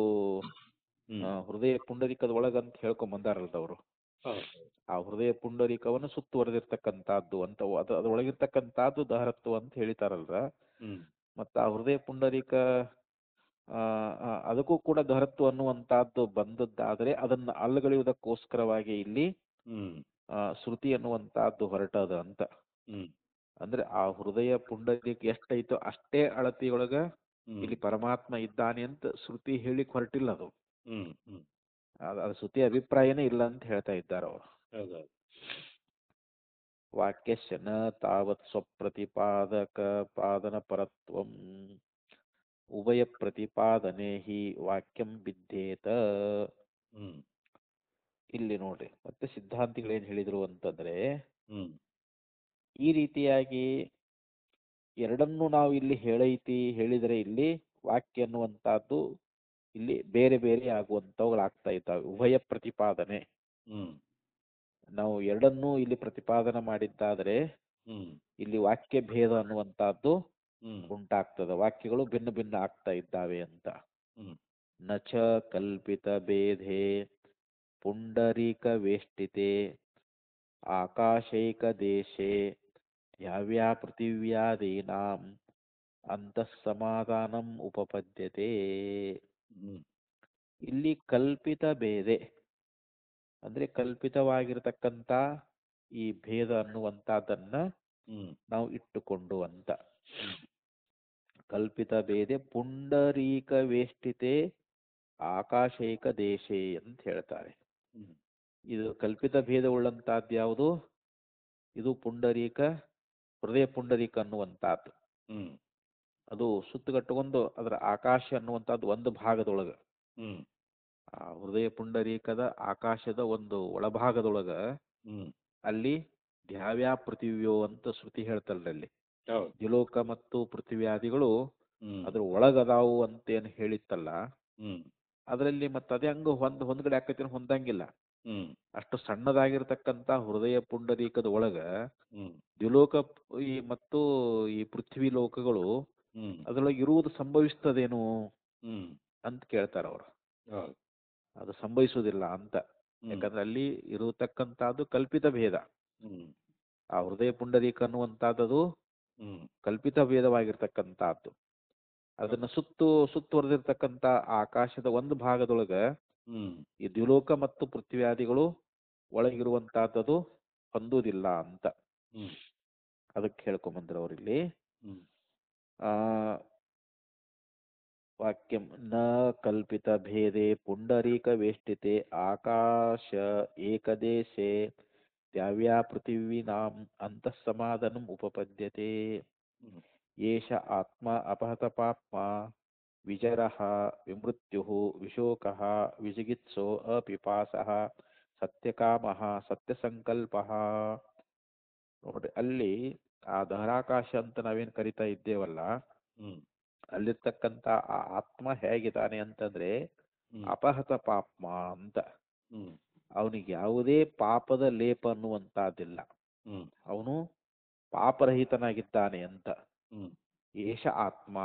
ಹ್ಮ್ ಹೃದಯ ಪುಂಡರೀಕದ ಒಳಗಂತ ಹೇಳ್ಕೊಂಡ್ ಬಂದಾರಲ್ದವ್ರು, ಆ ಹೃದಯ ಪುಂಡರೀಕವನ್ನು ಸುತ್ತುವರೆದಿರ್ತಕ್ಕಂಥದ್ದು ಅಂತ, ಅದ್ರೊಳಗಿರ್ತಕ್ಕಂಥದ್ದು ದಹರತ್ವ ಅಂತ ಹೇಳಿತಾರಲ್ರ. ಹ್ಮ್ ಮತ್ತ ಆ ಹೃದಯ ಪುಂಡರೀಕ ಅದಕ್ಕೂ ಕೂಡ ದಹರತ್ವ ಅನ್ನುವಂತಹದ್ದು ಬಂದದ್ದಾದ್ರೆ ಅದನ್ನ ಅಲ್ಲಗಳೆಯುವುದಕ್ಕೋಸ್ಕರವಾಗಿ ಇಲ್ಲಿ ಹ್ಮ್ ಶ್ರುತಿ ಅನ್ನುವಂತಹದ್ದು ಹೊರಟದ ಅಂತ. ಹ್ಮ್ ಅಂದ್ರೆ ಆ ಹೃದಯ ಪುಂಡರೀಕ ಎಷ್ಟೈತೋ ಅಷ್ಟೇ ಅಳತಿಯೊಳಗ ಹ್ಮ್ ಇಲ್ಲಿ ಪರಮಾತ್ಮ ಇದ್ದಾನೆ ಅಂತ ಶ್ರುತಿ ಹೇಳಿಕ್ ಹೊರಟಿಲ್ಲ ಅದು. ಹ್ಮ್ ಹ್ಮ್ ಅದು ಶ್ರುತಿ ಅಭಿಪ್ರಾಯನೇ ಇಲ್ಲ ಅಂತ ಹೇಳ್ತಾ ಇದ್ದಾರೆ ಅವರು. ಹೌದೌದು. ವಾಕ್ಯಸ್ಯ ನ ತಾವತ್ ಸ್ವಪ್ರತಿಪಾದಕ ಪಾದನ ಪರತ್ವಂ ಉಭಯ ಪ್ರತಿಪಾದನೆ ಹಿ ವಾಕ್ಯಂ ಬಿದ್ದೇತ. ಹ್ಮ್ ಇಲ್ಲಿ ನೋಡ್ರಿ ಮತ್ತೆ ಸಿದ್ಧಾಂತಿಗಳು ಏನ್ ಹೇಳಿದ್ರು ಅಂತಂದ್ರೆ, ಹ್ಮ್ ಈ ರೀತಿಯಾಗಿ ಎರಡನ್ನೂ ನಾವು ಇಲ್ಲಿ ಹೇಳಿದರೆ ಇಲ್ಲಿ ವಾಕ್ಯ ಅನ್ನುವಂತಹದ್ದು ಇಲ್ಲಿ ಬೇರೆ ಬೇರೆ ಆಗುವಂತವುಗಳಾಗ್ತಾ ಇದ್ದಾವೆ. ಉಭಯ ಪ್ರತಿಪಾದನೆ, ಹ್ಮ್ ನಾವು ಎರಡನ್ನೂ ಇಲ್ಲಿ ಪ್ರತಿಪಾದನೆ ಮಾಡಿದ್ದಾದರೆ ಹ್ಮ್ ಇಲ್ಲಿ ವಾಕ್ಯ ಭೇದ ಅನ್ನುವಂತಹದ್ದು ಹ್ಮ್ ಉಂಟಾಗ್ತದೆ, ವಾಕ್ಯಗಳು ಭಿನ್ನ ಭಿನ್ನ ಆಗ್ತಾ ಇದ್ದಾವೆ ಅಂತ. ಹ್ಮ್ ನಚ ಕಲ್ಪಿತ ಭೇದೆ ಪುಂಡರೀಕ ವೇಷ್ಟಿತೆ ಆಕಾಶೈಕ ದೇಶೆ ಯಾವ್ಯಾ ಪೃಥಿವ್ಯಾದೀನಾಂ ಅಂತಃಸಮಾಧಾನಂ ಉಪಪದ್ಯತೆ. ಹ್ಮ್ ಇಲ್ಲಿ ಕಲ್ಪಿತ ಭೇದೆ ಅಂದ್ರೆ ಕಲ್ಪಿತವಾಗಿರತಕ್ಕಂತ ಈ ಭೇದ ಅನ್ನುವಂತಹದನ್ನ ಹ್ಮ್ ನಾವು ಇಟ್ಟುಕೊಂಡು ಅಂತ. ಕಲ್ಪಿತ ಭೇದೆ ಪುಂಡರೀಕ ವೇಷ್ಟಿತೆ ಆಕಾಶೈಕ ದೇಶೆ ಅಂತ ಹೇಳ್ತಾರೆ. ಹ್ಮ್ ಇದು ಕಲ್ಪಿತ ಭೇದ ಉಳ್ಳಂತಹದ್ದು ಯಾವುದು? ಇದು ಪುಂಡರೀಕ, ಹೃದಯ ಪುಂಡರೀಕ ಅನ್ನುವಂತಹದ್ದು. ಹ್ಮ್ ಅದು ಸುತ್ತುಗಟ್ಟುಕೊಂಡು ಅದರ ಆಕಾಶ ಅನ್ನುವಂಥದ್ದು ಒಂದು ಭಾಗದೊಳಗ, ಹ್ಮ್ ಆ ಹೃದಯ ಪುಂಡರೀಕದ ಆಕಾಶದ ಒಂದು ಒಳಭಾಗದೊಳಗ ಹ್ಮ್ ಅಲ್ಲಿ ದ್ಯಾವ್ಯಾ ಪೃಥಿವ್ಯೋ ಅಂತ ಶ್ರುತಿ ಹೇಳ್ತಲ್ರಿ. ಅಲ್ಲಿ ಹೌದು. ದ್ಯುಲೋಕ ಮತ್ತು ಪೃಥ್ವಿಯಾದಿಗಳು ಹ್ಮ್ ಅದ್ರ ಒಳಗದಾವು ಅಂತೇನು ಹೇಳಿತ್ತಲ್ಲ, ಹ್ಮ್ ಅದರಲ್ಲಿ ಮತ್ತೆ ಅದೇ ಹಂಗ ಹೊಂದ್ಗಡೆ ಆಕೈತಿ ಹೊಂದಂಗಿಲ್ಲ. ಹ್ಮ್ ಅಷ್ಟು ಸಣ್ಣದಾಗಿರ್ತಕ್ಕಂಥ ಹೃದಯ ಪುಂಡರೀಕದ ಒಳಗ ಹ್ಮ್ ದ್ಯುಲೋಕ ಮತ್ತು ಈ ಪೃಥ್ವಿ ಲೋಕಗಳು ಹ್ಮ್ ಅದ್ರೊಳಗೆ ಇರುವುದು ಸಂಭವಿಸ್ತದೇನು ಹ್ಮ್ ಅಂತ ಕೇಳ್ತಾರ ಅವರು. ಹೌದು. ಅದು ಸಂಭವಿಸುವುದಿಲ್ಲ ಅಂತ. ಹ್ಮ್ ಯಾಕಂದ್ರೆ ಅಲ್ಲಿ ಇರತಕ್ಕಂಥದ್ದು ಕಲ್ಪಿತ ಭೇದ. ಹ್ಮ್ ಆ ಹೃದಯ ಪುಂಡರೀಕ ಅನ್ನುವಂಥದ್ದು ಹ್ಮ್ ಕಲ್ಪಿತ ಭೇದವಾಗಿರ್ತಕ್ಕಂಥದ್ದು. ಅದನ್ನ ಸುತ್ತುವರೆದಿರ್ತಕ್ಕಂಥ ಆಕಾಶದ ಒಂದು ಭಾಗದೊಳಗ ಹ್ಮ್ ಈ ದ್ಯುಲೋಕ ಮತ್ತು ಪೃಥ್ವಿಯಾದಿಗಳು ಒಳಗಿರುವಂತಹದ್ದು ಹೊಂದುವುದಿಲ್ಲ ಅಂತ. ಹ್ಮ್ ಅದಕ್ಕೆ ಹೇಳ್ಕೊಂಬಂದ್ರು ಅವ್ರಿಲ್ಲಿ. ಹ್ಮ್ ಆ ವಾಕ್ಯಂ ನ ಕಲ್ಪಿತ ಭೇದೆ ಪುಂಡರೀಕ ವೇಷ್ಟಿತೆ ಆಕಾಶ ಏಕದೇಶೆ ದ್ಯಾವ್ಯಾ ಪೃಥಿವೀನಾಂ ಅಂತಃಸಮಾಧಾನಂ ಉಪಪದ್ಯತೆ. ಹ್ಮ್ ಏಷ ಆತ್ಮ ಅಪಹತ ಪಾಪ್ಮ ವಿಜರಃ ವಿಮೃತ್ಯುಃ ವಿಶೋಕಃ ವಿಜಿಗಿತ್ಸೋ ಅಪಿಪಾಸಃ ಸತ್ಯಕಾಮಃ ಸತ್ಯಸಂಕಲ್ಪಃ. ನೋಡ್ರಿ ಅಲ್ಲಿ ಆ ದಹರಾಕಾಶ ಅಂತ ನಾವೇನು ಕರಿತಾ ಇದ್ದೇವಲ್ಲ, ಹ್ಮ್ ಅಲ್ಲಿರ್ತಕ್ಕಂಥ ಆ ಆತ್ಮ ಹೇಗಿದ್ದಾನೆ ಅಂತಂದ್ರೆ ಹ್ಮ್ ಅಪಹತ ಪಾಪ್ಮ ಅಂತ. ಹ್ಮ್ ಅವನಿಗೆ ಯಾವುದೇ ಪಾಪದ ಲೇಪ ಅನ್ನುವಂತಹದ್ದಿಲ್ಲ, ಹ್ಮ್ ಅವನು ಪಾಪರಹಿತನಾಗಿದ್ದಾನೆ ಅಂತ. ಹ್ಮ್ ಏಷ ಆತ್ಮ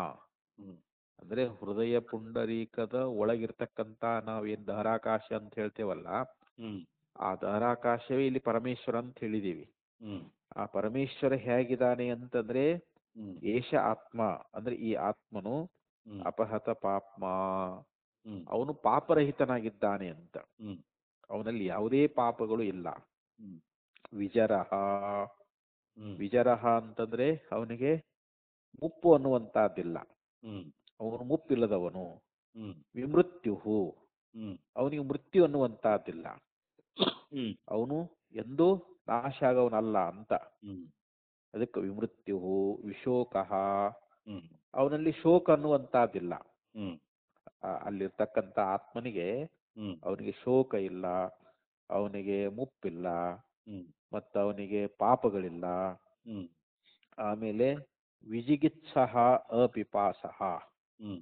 ಹ್ಮ್ ಅಂದ್ರೆ ಹೃದಯ ಪುಂಡರೀಕದ ಒಳಗಿರ್ತಕ್ಕಂಥ ನಾವೇನ್ ದಹರಾಕಾಶ ಅಂತ ಹೇಳ್ತೇವಲ್ಲ, ಹ್ಮ್ ಆ ದಹರಾಕಾಶವೇ ಇಲ್ಲಿ ಪರಮೇಶ್ವರ ಅಂತ ಹೇಳಿದೀವಿ. ಹ್ಮ್ ಆ ಪರಮೇಶ್ವರ ಹೇಗಿದ್ದಾನೆ ಅಂತಂದ್ರೆ ಹ್ಮ್ ಏಷ ಆತ್ಮ ಅಂದ್ರೆ ಈ ಆತ್ಮನು ಹ್ಮ್ ಅಪಹತ ಪಾಪ್ಮ, ಹ್ಮ್ ಅವನು ಪಾಪರಹಿತನಾಗಿದ್ದಾನೆ ಅಂತ. ಹ್ಮ್ ಅವನಲ್ಲಿ ಯಾವುದೇ ಪಾಪಗಳು ಇಲ್ಲ. ಹ್ಮ್ ವಿಜರಹ, ಹ್ಮ್ ವಿಜರಹ ಅಂತಂದ್ರೆ ಅವನಿಗೆ ಮುಪ್ಪು ಅನ್ನುವಂತಹದ್ದಿಲ್ಲ, ಹ್ಮ್ ಅವನು ಮುಪ್ಪಿಲ್ಲದವನು. ಹ್ಮ್ ವಿಮೃತ್ಯುಹು, ಹ್ಮ್ ಅವನಿಗೆ ಮೃತ್ಯು ಅನ್ನುವಂತಹದ್ದಿಲ್ಲ, ಹ್ಮ್ ಅವನು ಎಂದೂ ನಾಶ ಆಗವನಲ್ಲ ಅಂತ. ಹ್ಮ್ ಅದಕ್ಕೆ ವಿಮೃತ್ಯುಹು ವಿಶೋಕಃ, ಹ್ಮ್ ಅವನಲ್ಲಿ ಶೋಕ ಅನ್ನುವಂತಹದ್ದಿಲ್ಲ. ಹ್ಮ್ ಅಲ್ಲಿರ್ತಕ್ಕಂಥ ಆತ್ಮನಿಗೆ ಹ್ಮ್ ಅವನಿಗೆ ಶೋಕ ಇಲ್ಲ, ಅವನಿಗೆ ಮುಪ್ಪಿಲ್ಲ, ಹ್ಮ್ ಮತ್ತು ಅವನಿಗೆ ಪಾಪಗಳಿಲ್ಲ. ಹ್ಮ್ ಆಮೇಲೆ ವಿಜಿಗಿತ್ಸಹ ಅಪಿಪಾಸಹ, ಹ್ಮ್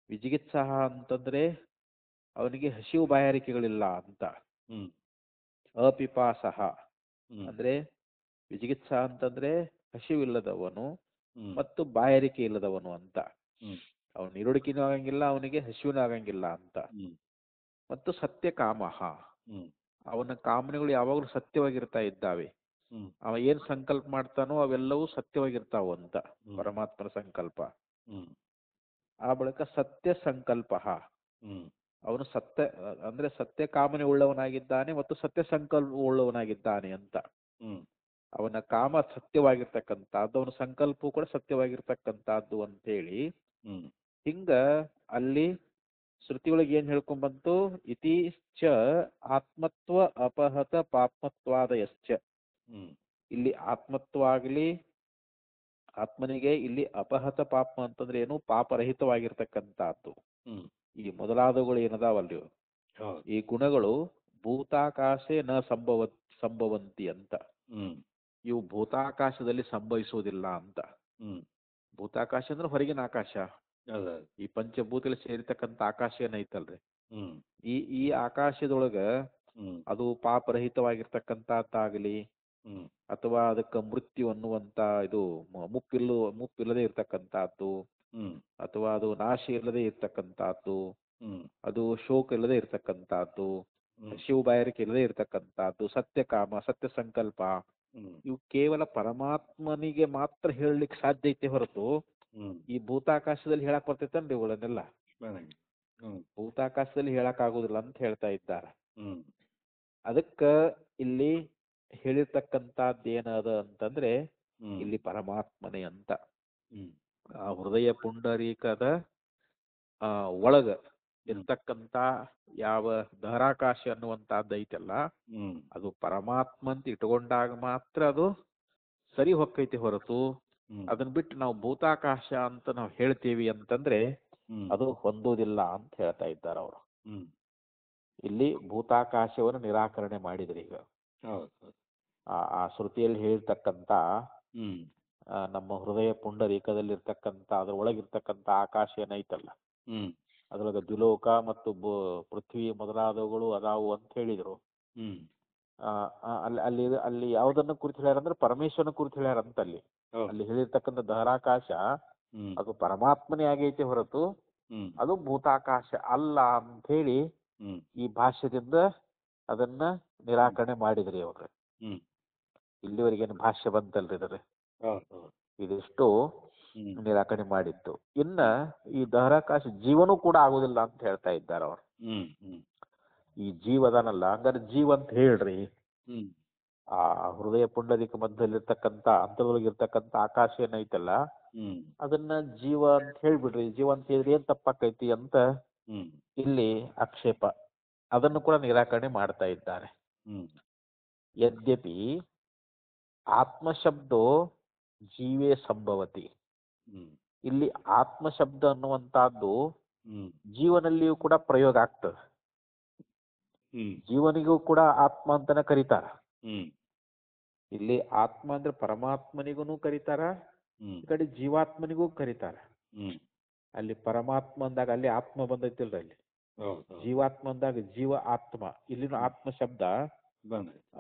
ವಿಜಿಗಿತ್ಸಹ ಅಂತಂದ್ರೆ ಅವನಿಗೆ ಹಸಿವು ಬಾಯಾರಿಕೆಗಳಿಲ್ಲ ಅಂತ. ಹ್ಮ್ ಅಪಿಪಾಸಹ ಹ್ಮ್ ಅಂದ್ರೆ ವಿಜಿಗಿತ್ಸ ಅಂತಂದ್ರೆ ಹಸಿವಿಲ್ಲದವನು ಹ್ಮ್ ಮತ್ತು ಬಾಯಾರಿಕೆ ಇಲ್ಲದವನು ಅಂತ. ಹ್ಮ್ ಅವನು ನಿರುಡಿಕೆನೂ ಆಗಂಗಿಲ್ಲ, ಅವನಿಗೆ ಹಸಿವಿನೂ ಆಗಂಗಿಲ್ಲ ಅಂತ. ಹ್ಮ್ ಮತ್ತು ಸತ್ಯಕಾಮಃ, ಹ್ಮ್ ಅವನ ಕಾಮನೆಗಳು ಯಾವಾಗಲೂ ಸತ್ಯವಾಗಿರ್ತಾ ಇದ್ದಾವೆ. ಹ್ಮ್ ಅವ ಏನ್ ಸಂಕಲ್ಪ ಮಾಡ್ತಾನೋ ಅವೆಲ್ಲವೂ ಸತ್ಯವಾಗಿರ್ತಾವ ಅಂತ, ಹ್ಮ್ ಪರಮಾತ್ಮನ ಸಂಕಲ್ಪ. ಹ್ಮ್ ಆ ಬಳಿಕ ಸತ್ಯ ಸಂಕಲ್ಪ, ಹ್ಮ್ ಅವನು ಸತ್ಯ ಅಂದ್ರೆ ಸತ್ಯ ಕಾಮನೆ ಉಳ್ಳವನಾಗಿದ್ದಾನೆ ಮತ್ತು ಸತ್ಯ ಸಂಕಲ್ಪ ಉಳ್ಳವನಾಗಿದ್ದಾನೆ ಅಂತ. ಹ್ಮ್ ಅವನ ಕಾಮ ಸತ್ಯವಾಗಿರ್ತಕ್ಕಂಥದ್ದು, ಅವನ ಸಂಕಲ್ಪವು ಕೂಡ ಸತ್ಯವಾಗಿರ್ತಕ್ಕಂಥದ್ದು ಅಂತೇಳಿ ಹ್ಮ್ ಹಿಂಗ ಅಲ್ಲಿ ಶ್ರುತಿಯೊಳಗೆ ಏನ್ ಹೇಳ್ಕೊಂಡ್ ಬಂತು, ಇತಿ ಚ ಆತ್ಮತ್ವ ಅಪಹತ ಪಾಪ್ಮತ್ವಾದಯಶ್ಚ. ಹ್ಮ್ ಇಲ್ಲಿ ಆತ್ಮತ್ವ ಆಗಲಿ, ಆತ್ಮನಿಗೆ ಇಲ್ಲಿ ಅಪಹತ ಪಾಪ ಅಂತಂದ್ರೆ ಏನು, ಪಾಪರಹಿತವಾಗಿರ್ತಕ್ಕಂಥದ್ದು. ಹ್ಮ್ ಈ ಮೊದಲಾದವುಗಳು ಏನದಾವಲ್ಲಿ ಹೌದು ಈ ಗುಣಗಳು ಭೂತಾಕಾಶೆ ನ ಸಂಭವಂತಿ ಅಂತ. ಹ್ಮ್ ಇವು ಭೂತಾಕಾಶದಲ್ಲಿ ಸಂಭವಿಸುವುದಿಲ್ಲ ಅಂತ. ಹ್ಮ್ ಭೂತಾಕಾಶ ಅಂದ್ರೆ ಹೊರಗಿನ ಆಕಾಶ, ಅದ ಈ ಪಂಚಭೂತದಲ್ಲಿ ಸೇರಿರ್ತಕ್ಕಂಥ ಆಕಾಶ ಏನೈತಲ್ರಿ, ಹ್ಮ್ ಈ ಆಕಾಶದೊಳಗ ಹ್ಮ್ ಅದು ಪಾಪರಹಿತವಾಗಿರ್ತಕ್ಕಂಥದ್ದಾಗಲಿ, ಹ್ಮ್ ಅಥವಾ ಅದಕ್ಕೆ ಮೃತ್ಯು ಅನ್ನುವಂತ ಇದು ಮುಪ್ಪಿಲ್ಲದೆ ಇರ್ತಕ್ಕಂಥದ್ದು, ಹ್ಮ್ ಅಥವಾ ಅದು ನಾಶ ಇಲ್ಲದೆ ಇರ್ತಕ್ಕಂಥದ್ದು, ಹ್ಮ್ ಅದು ಶೋಕ ಇಲ್ಲದೆ ಇರ್ತಕ್ಕಂಥದ್ದು, ಹ್ಮ್ ಶಿವ ಬಾಯಾರಿಕೆ ಇಲ್ಲದೆ ಇರ್ತಕ್ಕಂಥದ್ದು, ಸತ್ಯಕಾಮ ಸತ್ಯ ಸಂಕಲ್ಪ, ಹ್ಮ್ ಇವು ಕೇವಲ ಪರಮಾತ್ಮನಿಗೆ ಮಾತ್ರ ಹೇಳಲಿಕ್ಕೆ ಸಾಧ್ಯ ಐತೆ ಹೊರತು ಹ್ಮ್ ಈ ಭೂತಾಕಾಶದಲ್ಲಿ ಹೇಳಕ್ ಬರ್ತೈತನ್ರಿ ಇವುಗಳನ್ನೆಲ್ಲ. ಚೆನ್ನಾಗಿ ಹ್ಮ್ ಭೂತಾಕಾಶದಲ್ಲಿ ಹೇಳಕ್ ಆಗುದಿಲ್ಲ ಅಂತ ಹೇಳ್ತಾ ಇದ್ದಾರೆ. ಹ್ಮ್ ಅದಕ್ಕ ಇಲ್ಲಿ ಹೇಳಿರ್ತಕ್ಕಂಥದ್ದು ಏನದ ಅಂತಂದ್ರೆ ಹ್ಮ್ ಇಲ್ಲಿ ಪರಮಾತ್ಮನೇ ಅಂತ. ಹ್ಮ್ ಆ ಹೃದಯ ಪುಂಡರೀಕದ ಒಳಗ ಇರ್ತಕ್ಕಂಥ ಯಾವ ದಹರಾಕಾಶ ಅನ್ನುವಂತಹದ್ದು ಐತಲ್ಲ, ಹ್ಮ್ ಅದು ಪರಮಾತ್ಮ ಅಂತ ಇಟ್ಕೊಂಡಾಗ ಮಾತ್ರ ಅದು ಸರಿ ಹೊಕ್ಕೈತಿ ಹೊರತು ಹ್ಮ್ ಅದನ್ನ ಬಿಟ್ಟು ನಾವು ಭೂತಾಕಾಶ ಅಂತ ನಾವು ಹೇಳ್ತೀವಿ ಅಂತಂದ್ರೆ ಹ್ಮ್ ಅದು ಹೊಂದೋದಿಲ್ಲ ಅಂತ ಹೇಳ್ತಾ ಇದ್ದಾರೆ ಅವರು. ಹ್ಮ್ ಇಲ್ಲಿ ಭೂತಾಕಾಶವನ್ನು ನಿರಾಕರಣೆ ಮಾಡಿದ್ರಿ. ಈಗ ಹೌದು ಹೌದು ಆ ಶ್ರುತಿಯಲ್ಲಿ ಹೇಳಿರ್ತಕ್ಕಂಥ ಹ್ಮ್ ನಮ್ಮ ಹೃದಯ ಪುಂಡರೀಕದಲ್ಲಿರ್ತಕ್ಕಂಥ ಅದ್ರ ಒಳಗಿರ್ತಕ್ಕಂಥ ಆಕಾಶ ಏನೈತಲ್ಲ, ಹ್ಮ್ ಅದ್ರೊಳಗೆ ದ್ವಿಲೋಕ ಮತ್ತು ಪೃಥ್ವಿ ಮೊದಲಾದವುಗಳು ಅದಾವು ಅಂತ ಹೇಳಿದ್ರು. ಹ್ಮ್ ಅಲ್ಲಿ ಅಲ್ಲಿ ಅಲ್ಲಿ ಯಾವುದನ್ನ ಕುರಿತು ಹೇಳ್ಯಾರ ಅಂದ್ರೆ ಪರಮೇಶ್ವರನ ಕುರಿತು ಹೇಳ್ಯಾರ ಅಂತ. ಅಲ್ಲಿ ಹೌದು ಅಲ್ಲಿ ಹೇಳಿರ್ತಕ್ಕಂಥ ದಹರಾಕಾಶ ಹ್ಮ್ ಅದು ಪರಮಾತ್ಮನೇ ಆಗೈತೆ ಹೊರತು ಹ್ಮ್ ಅದು ಭೂತಾಕಾಶ ಅಲ್ಲ ಅಂತ ಹೇಳಿ ಹ್ಮ್ ಈ ಭಾಷ್ಯದಿಂದ ಅದನ್ನ ನಿರಾಕರಣೆ ಮಾಡಿದ್ರಿ ಅವ್ರು. ಹ್ಮ್ ಇಲ್ಲಿವರೆಗೇನು ಭಾಷ್ಯ ಬಂತಲ್ರಿ ಇದ್ರಿ, ಹೌದು ಹೌದು ಇದಿಷ್ಟು ಹ್ಮ್ ನಿರಾಕರಣೆ ಮಾಡಿತ್ತು. ಇನ್ನ ಈ ದಹರಾಕಾಶ ಜೀವನೂ ಕೂಡ ಆಗುದಿಲ್ಲ ಅಂತ ಹೇಳ್ತಾ ಇದ್ದಾರೆ ಅವರು. ಹ್ಮ್ ಹ್ಮ್ ಈ ಜೀವ ಅದಾನಲ್ಲ, ಹಂಗಾರೆ ಜೀವ ಅಂತ ಹೇಳ್ರಿ. ಹ್ಮ್ ಆ ಹೃದಯ ಪುಂಡರಿಕ ಮಧ್ಯದಲ್ಲಿರ್ತಕ್ಕಂಥ ಅಂತರದೊಳಗಿರ್ತಕ್ಕಂಥ ಆಕಾಶ ಏನೈತಲ್ಲ ಅದನ್ನ ಜೀವ ಅಂತ ಹೇಳ್ಬಿಡ್ರಿ. ಜೀವ ಅಂತ ಹೇಳಿದ್ರೆ ಏನ್ ತಪ್ಪಾಕೈತಿ ಅಂತ ಇಲ್ಲಿ ಆಕ್ಷೇಪ, ಅದನ್ನು ಕೂಡ ನಿರಾಕರಣೆ ಮಾಡ್ತಾ ಇದ್ದಾರೆ. ಯದ್ಯಪಿ ಆತ್ಮಶಬ್ದೋ ಜೀವೇ ಸಂಭವತಿ, ಇಲ್ಲಿ ಆತ್ಮಶಬ್ದ ಅನ್ನುವಂತಹದ್ದು ಜೀವನಲ್ಲಿಯೂ ಕೂಡ ಪ್ರಯೋಗ ಆಗ್ತದೆ. ಜೀವನಿಗೂ ಕೂಡ ಆತ್ಮ ಅಂತಾನೆ ಕರೀತಾರ. ಇಲ್ಲಿ ಆತ್ಮ ಅಂದ್ರೆ ಪರಮಾತ್ಮನಿಗೂ ಕರೀತಾರ, ಈ ಕಡೆ ಜೀವಾತ್ಮನಿಗೂ ಕರೀತಾರ. ಅಲ್ಲಿ ಪರಮಾತ್ಮ ಅಂದಾಗ ಅಲ್ಲಿ ಆತ್ಮ ಬಂದೈತಿಲ್ರ, ಅಲ್ಲಿ ಜೀವಾತ್ಮ ಅಂದಾಗ ಜೀವ ಆತ್ಮ. ಇಲ್ಲಿನ ಆತ್ಮ ಶಬ್ದ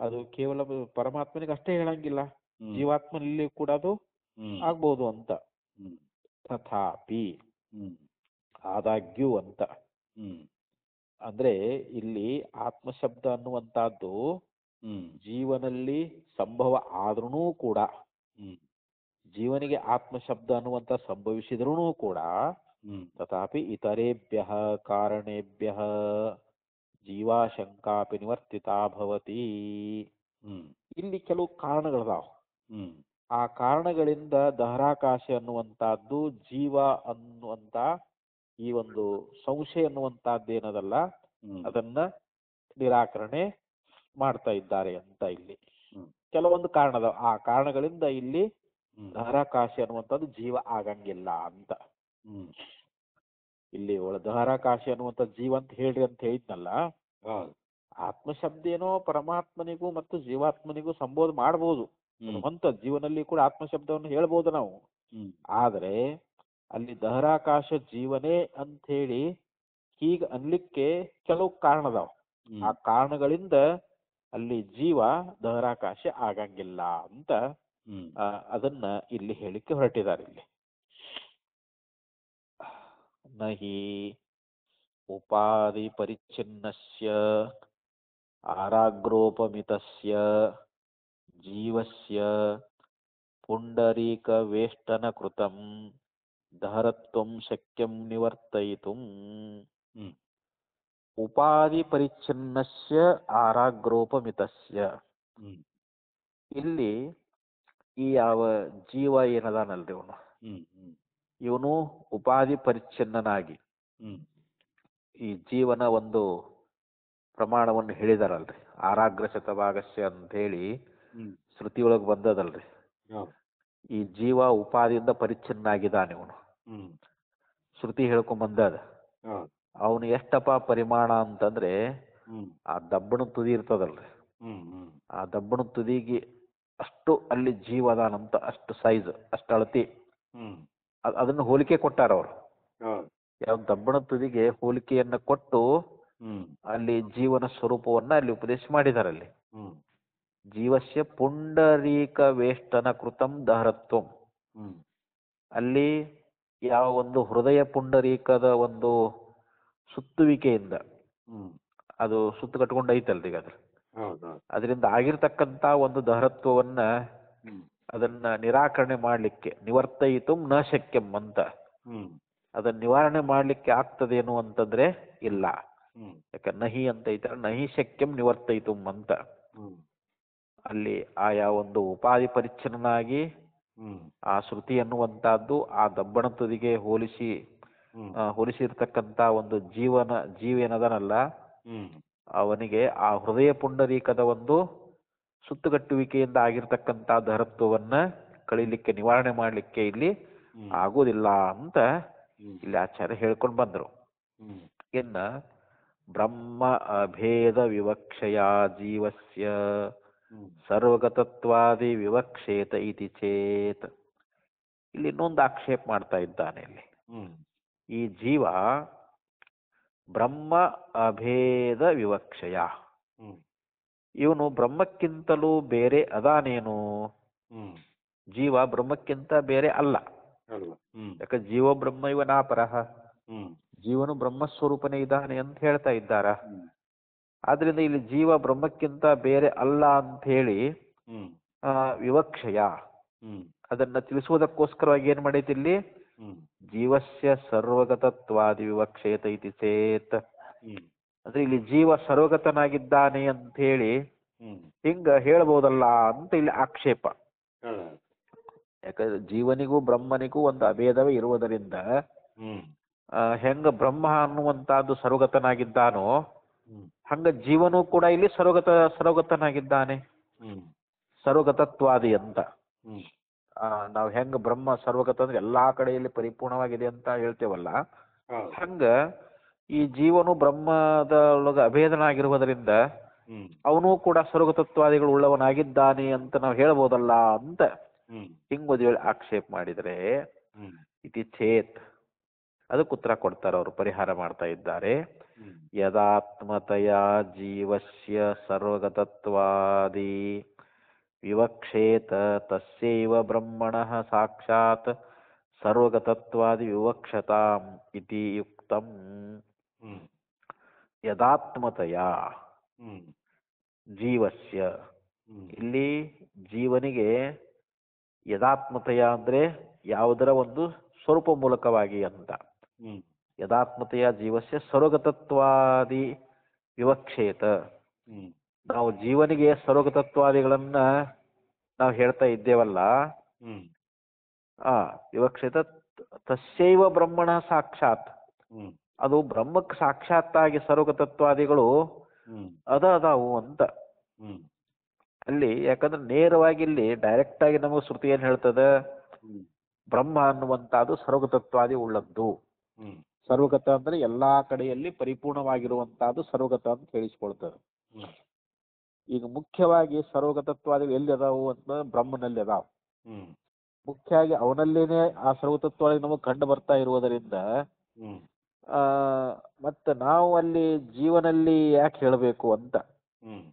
ಅದು ಕೇವಲ ಪರಮಾತ್ಮನಿಗೆ ಅಷ್ಟೇ ಹೇಳಂಗಿಲ್ಲ, ಜೀವಾತ್ಮನಲ್ಲಿ ಕೂಡ ಅದು ಆಗ್ಬಹುದು ಅಂತ. ತಥಾಪಿ ಆದಾಗ್ಯೂ ಅಂತ ಅಂದ್ರೆ ಇಲ್ಲಿ ಆತ್ಮಶಬ್ದ ಅನ್ನುವಂತಹದ್ದು ಜೀವನಲ್ಲಿ ಸಂಭವ ಆದ್ರೂ ಕೂಡ, ಜೀವನಿಗೆ ಆತ್ಮಶಬ್ದ ಅನ್ನುವಂತ ಸಂಭವಿಸಿದ್ರೂ ಕೂಡ ತಥಾಪಿ ಇತರೇಭ್ಯ ಕಾರಣೇಭ್ಯ ಜೀವಾಶಂಕಾಪಿ ನಿವರ್ತಿತಾ ಭವತಿ. ಇಲ್ಲಿ ಕೆಲವು ಕಾರಣಗಳದಾವ. ಆ ಕಾರಣಗಳಿಂದ ದಹರಾಕಾಶ ಅನ್ನುವಂತಹದ್ದು ಜೀವ ಅನ್ನುವಂತ ಈ ಒಂದು ಸಂಶಯ ಅನ್ನುವಂತಹದ್ದು ಏನದಲ್ಲ ಅದನ್ನ ನಿರಾಕರಣೆ ಮಾಡ್ತಾ ಇದ್ದಾರೆ ಅಂತ ಇಲ್ಲಿ ಕೆಲವೊಂದು ಕಾರಣ ಅದಾವ. ಆ ಕಾರಣಗಳಿಂದ ಇಲ್ಲಿ ದಹರಾಕಾಶ ಅನ್ನುವಂಥದ್ದು ಜೀವ ಆಗಂಗಿಲ್ಲ ಅಂತ. ಇಲ್ಲಿ ದಹರಾಕಾಶ ಅನ್ನುವಂಥ ಜೀವ ಅಂತ ಹೇಳ್ರಿ ಅಂತ ಹೇಳಿದ್ನಲ್ಲ, ಆತ್ಮಶಬ್ದ ಏನೋ ಪರಮಾತ್ಮನಿಗೂ ಮತ್ತು ಜೀವಾತ್ಮನಿಗೂ ಸಂಬೋಧ ಮಾಡಬಹುದು ಅಂತ, ಜೀವನಲ್ಲಿ ಕೂಡ ಆತ್ಮಶಬ್ದವನ್ನು ಹೇಳ್ಬೋದು ನಾವು. ಆದ್ರೆ ಅಲ್ಲಿ ದಹರಾಕಾಶ ಜೀವನೇ ಅಂತ ಹೇಳಿ ಹೀಗ ಅನ್ಲಿಕ್ಕೆ ಕೆಲವು ಕಾರಣ ಅದಾವ. ಆ ಕಾರಣಗಳಿಂದ ಅಲ್ಲಿ ಜೀವ ದಹರಾಕಾಶ ಆಗಂಗಿಲ್ಲ ಅಂತ ಅದನ್ನ ಇಲ್ಲಿ ಹೇಳಿಕ್ಕೆ ಹೊರಟಿದ್ದಾರೆ. ಇಲ್ಲಿ ನಹಿ ಉಪಾಧಿ ಪರಿಚ್ಛಿನ್ನಸ್ಯ ಆರಾಗ್ರೋಪಮಿತಸ್ಯ ಜೀವಸ್ಯ ಪುಂಡರೀಕ ವೇಷ್ಟನ ಕೃತಂ ದಹರತ್ವಂ ಶಕ್ಯಂ ನಿವರ್ತಯಿತುಂ. ಉಪಾಧಿ ಪರಿಚ್ಛಿನ್ನಸ್ಯ ಆರಾಗ್ರೋಪಮಿತಸ್ಯ, ಇಲ್ಲಿ ಈ ಯಾವ ಜೀವ ಏನದಾನಲ್ರಿ ಇವನು ಉಪಾಧಿ ಪರಿಚ್ಛಿನ್ನನಾಗಿ ಈ ಜೀವನ ಒಂದು ಪ್ರಮಾಣವನ್ನು ಹೇಳಿದಾರಲ್ರಿ, ಆರಾಗ್ರ ಶತಭಾಗಸ್ಯ ಅಂತ ಹೇಳಿ ಶ್ರುತಿಯೊಳಗೆ ಬಂದದಲ್ರಿ. ಈ ಜೀವ ಉಪಾದಿಯಿಂದ ಪರಿಚ್ಛಿನ್ನ ಆಗಿದ್ದಾನೆ ಇವನು, ಶ್ರುತಿ ಹೇಳ್ಕೊಂಡ್ ಬಂದದ. ಅವನು ಎಷ್ಟಪ್ಪ ಪರಿಮಾಣ ಅಂತಂದ್ರೆ ಆ ದಬ್ಬಣ ತುದಿ ಇರ್ತದಲ್ರಿ, ಆ ದಬ್ಬಣ ತುದಿಗೆ ಅಷ್ಟು ಅಲ್ಲಿ ಜೀವ ಅದಾನಂತ, ಅಷ್ಟು ಸೈಜ್, ಅಷ್ಟು ಅಳತಿ. ಅದನ್ನು ಹೋಲಿಕೆ ಕೊಟ್ಟಾರ ಅವರು. ಯಾವ ದಬ್ಬಣ ತುದಿಗೆ ಹೋಲಿಕೆಯನ್ನ ಕೊಟ್ಟು ಅಲ್ಲಿ ಜೀವನ ಸ್ವರೂಪವನ್ನ ಅಲ್ಲಿ ಉಪದೇಶ ಮಾಡಿದಾರಲ್ಲಿ. ಜೀವಸ್ಯ ಪುಂಡರೀಕ ವೇಷ್ಟನ ಕೃತಂ ದಹರತ್ವಂ, ಅಲ್ಲಿ ಯಾವ ಒಂದು ಹೃದಯ ಪುಂಡರೀಕದ ಒಂದು ಸುತ್ತುವಿಕೆಯಿಂದ ಅದು ಸುತ್ತು ಕಟ್ಕೊಂಡು ಐತಲ್ರಿ, ಈಗ ಅದರಿಂದ ಆಗಿರ್ತಕ್ಕಂತ ಒಂದು ದಹರತ್ವವನ್ನ ಅದನ್ನ ನಿರಾಕರಣೆ ಮಾಡ್ಲಿಕ್ಕೆ ನಿವರ್ತಯಿತು ನ ಶಕ್ಯಂ ಅಂತ, ಅದನ್ನ ನಿವಾರಣೆ ಮಾಡ್ಲಿಕ್ಕೆ ಆಗ್ತದೇನು ಅಂತಂದ್ರೆ ಇಲ್ಲ. ಯಾಕೆ ನಹಿ ಅಂತ ಐತಾರೆ, ನಹಿ ಶಕ್ಯಂ ನಿವರ್ತಯಿತು ಅಂತ. ಅಲ್ಲಿ ಆಯಾ ಒಂದು ಉಪಾಧಿ ಪರಿಚ್ಛಿನ್ನನಾಗಿ ಆ ಶ್ರುತಿ ಅನ್ನುವಂತಹದ್ದು ಆ ದಬ್ಬಣ ತುದಿಗೆ ಹೋಲಿಸಿರ್ತಕ್ಕಂತ ಒಂದು ಜೀವೇನದನಲ್ಲ ಅವನಿಗೆ ಆ ಹೃದಯ ಪುಂಡರೀಕದ ಒಂದು ಸುತ್ತುಗಟ್ಟುವಿಕೆಯಿಂದ ಆಗಿರ್ತಕ್ಕಂಥ ದಹರತ್ವವನ್ನ ಕಳೀಲಿಕ್ಕೆ ನಿವಾರಣೆ ಮಾಡ್ಲಿಕ್ಕೆ ಇಲ್ಲಿ ಆಗೋದಿಲ್ಲ ಅಂತ ಇಲ್ಲಿ ಆಚಾರ್ಯ ಹೇಳ್ಕೊಂಡು ಬಂದರು. ಇನ್ನ ಬ್ರಹ್ಮ ಅಭೇದ ವಿವಕ್ಷಯ ಜೀವಸ್ಯ ಸರ್ವಗತತ್ವಾದಿ ವಿವಕ್ಷೇತ ಇತಿ ಚೇತ್, ಇಲ್ಲಿ ಇನ್ನೊಂದು ಆಕ್ಷೇಪ ಮಾಡ್ತಾ ಇದ್ದಾನೆ. ಇಲ್ಲಿ ಈ ಜೀವ ಬ್ರಹ್ಮ ಅಭೇದ ವಿವಕ್ಷಯ, ಇವನು ಬ್ರಹ್ಮಕ್ಕಿಂತಲೂ ಬೇರೆ ಅದಾನೇನು? ಜೀವ ಬ್ರಹ್ಮಕ್ಕಿಂತ ಬೇರೆ ಅಲ್ಲ. ಯಾಕೆ ಜೀವ ಬ್ರಹ್ಮ ಇವನಾಪರಹ, ಜೀವನು ಬ್ರಹ್ಮಸ್ವರೂಪನೇ ಇದ್ದಾನೆ ಅಂತ ಹೇಳ್ತಾ ಇದ್ದಾರ. ಆದ್ರಿಂದ ಇಲ್ಲಿ ಜೀವ ಬ್ರಹ್ಮಕ್ಕಿಂತ ಬೇರೆ ಅಲ್ಲ ಅಂತ ಹೇಳಿ ವಿವಕ್ಷಯ ಅದನ್ನ ತಿಳಿಸುವುದಕ್ಕೋಸ್ಕರವಾಗಿ ಏನ್ ಮಾಡೈತಿ ಇಲ್ಲಿ ಜೀವಸ್ಯ ಸರ್ವಗತತ್ವಾದಿ ವಿವಕ್ಷೇತ ಇತಿ ಚೇತ್, ಅಂದ್ರೆ ಇಲ್ಲಿ ಜೀವ ಸರ್ವಗತನಾಗಿದ್ದಾನೆ ಅಂತ ಹೇಳಿ ಹಿಂಗ ಹೇಳ್ಬೋದಲ್ಲ ಅಂತ ಇಲ್ಲಿ ಆಕ್ಷೇಪ. ಹೌದು. ಯಾಕಂದ್ರೆ ಜೀವನಿಗೂ ಬ್ರಹ್ಮನಿಗೂ ಒಂದು ಅಭೇದವೇ ಇರುವುದರಿಂದ ಹ್ಮ್ ಹೆಂಗ ಬ್ರಹ್ಮ ಅನ್ನುವಂತಹದ್ದು ಸರ್ವಗತನಾಗಿದ್ದಾನೋ ಹ್ಮ್ ಹಂಗ ಜೀವನೂ ಕೂಡ ಇಲ್ಲಿ ಸರ್ವಗತನಾಗಿದ್ದಾನೆ, ಹ್ಮ್ ಸರ್ವಗತತ್ವಾದಿ ಅಂತ. ಹ್ಮ್ ನಾವು ಹೆಂಗ ಬ್ರಹ್ಮ ಸರ್ವಗತ ಅಂದ್ರೆ ಎಲ್ಲಾ ಕಡೆಯಲ್ಲಿ ಪರಿಪೂರ್ಣವಾಗಿದೆ ಅಂತ ಹೇಳ್ತೇವಲ್ಲ, ಹೌದು. ಹಂಗ ಈ ಜೀವನು ಬ್ರಹ್ಮದ ಒಳಗ ಅಭೇದನಾಗಿರುವುದರಿಂದ ಹ್ಮ್ ಅವನು ಕೂಡ ಸರ್ವಗತತ್ವಾದಿಗಳು ಉಳ್ಳವನಾಗಿದ್ದಾನೆ ಅಂತ ನಾವು ಹೇಳ್ಬೋದಲ್ಲ ಅಂತ ಹ್ಮ್ ಹಿಂಗ್ ಹೇಳಿ ಆಕ್ಷೇಪ ಮಾಡಿದರೆ ಹ್ಮ್ ಇತಿ ಚೇತ್ ಅದಕ್ಕೆ ಉತ್ತರ ಕೊಡ್ತಾರೆ ಅವರು, ಪರಿಹಾರ ಮಾಡ್ತಾ ಇದ್ದಾರೆ. ಹ್ಮ್ ಯದಾತ್ಮತಯ ಜೀವಸ್ಯ ಸರ್ವಗತತ್ವಾದಿ ವಿವಕ್ಷೇತ ತಸ್ಯೈವ ಬ್ರಹ್ಮಣಃ ಸಾಕ್ಷಾತ್ ಸರ್ವಗತತ್ವಾದಿ ವಿವಕ್ಷತಾಂ ಇತಿ ಯುಕ್ತಂ. ಹ್ಮ್ ಯದಾತ್ಮತಯ ಹ್ಮ್ ಜೀವಸ್ಯ, ಹ್ಮ್ ಇಲ್ಲಿ ಜೀವನಿಗೆ ಯದಾತ್ಮತಯ ಅಂದ್ರೆ ಯಾವುದರ ಒಂದು ಸ್ವರೂಪ ಮೂಲಕವಾಗಿ ಅಂತ. ಹ್ಮ್ ಯದಾತ್ಮತೆಯ ಜೀವಸ್ಯ ಸರ್ವಗತತ್ವಾದಿ ವಿವಕ್ಷೇತ, ಹ್ಮ್ ನಾವು ಜೀವನಿಗೆ ಸರ್ವಗತತ್ವಾದಿಗಳನ್ನ ನಾವು ಹೇಳ್ತಾ ಇದ್ದೇವಲ್ಲ, ಹ್ಮ್ ವಿವಕ್ಷೇತ ತಸ್ಯೈವ ಬ್ರಹ್ಮಣ ಸಾಕ್ಷಾತ್, ಹ್ಮ್ ಅದು ಬ್ರಹ್ಮಕ್ಕೆ ಸಾಕ್ಷಾತ್ತಾಗಿ ಸರ್ವಗತತ್ವಾದಿಗಳು ಹ್ಮ್ ಅದಾವು ಅಂತ. ಹ್ಮ್ ಅಲ್ಲಿ ಯಾಕಂದ್ರೆ ನೇರವಾಗಿ ಇಲ್ಲಿ ಡೈರೆಕ್ಟ್ ಆಗಿ ನಮಗೆ ಶ್ರುತಿ ಏನ್ ಹೇಳ್ತದೆ, ಹ್ಮ್ ಬ್ರಹ್ಮ ಅನ್ನುವಂಥದ್ದು ಸರ್ವಗತತ್ವಾದಿ ಉಳ್ಳದ್ದು. ಹ್ಮ್ ಸರ್ವಗತ ಅಂದ್ರೆ ಎಲ್ಲಾ ಕಡೆಯಲ್ಲಿ ಪರಿಪೂರ್ಣವಾಗಿರುವಂತಹದ್ದು ಸರ್ವಗತ ಅಂತ ಹೇಳಿಸ್ಕೊಳ್ತದೆ. ಹ್ಮ್ ಈಗ ಮುಖ್ಯವಾಗಿ ಸರ್ವಗತತ್ವಾದಿಗಳು ಎಲ್ಲಿ ಅದಾವು ಅಂತ ಬ್ರಹ್ಮನಲ್ಲಿ ಅದಾವ. ಹ್ಮ್ ಮುಖ್ಯವಾಗಿ ಅವನಲ್ಲೇನೆ ಆ ಸರ್ವತತ್ವಾದಿ ನಮಗೆ ಕಂಡು ಬರ್ತಾ ಇರುವುದರಿಂದ ಹ್ಮ್ ಮತ್ತೆ ನಾವು ಅಲ್ಲಿ ಜೀವನಲ್ಲಿ ಯಾಕೆ ಹೇಳಬೇಕು ಅಂತ. ಹ್ಮ್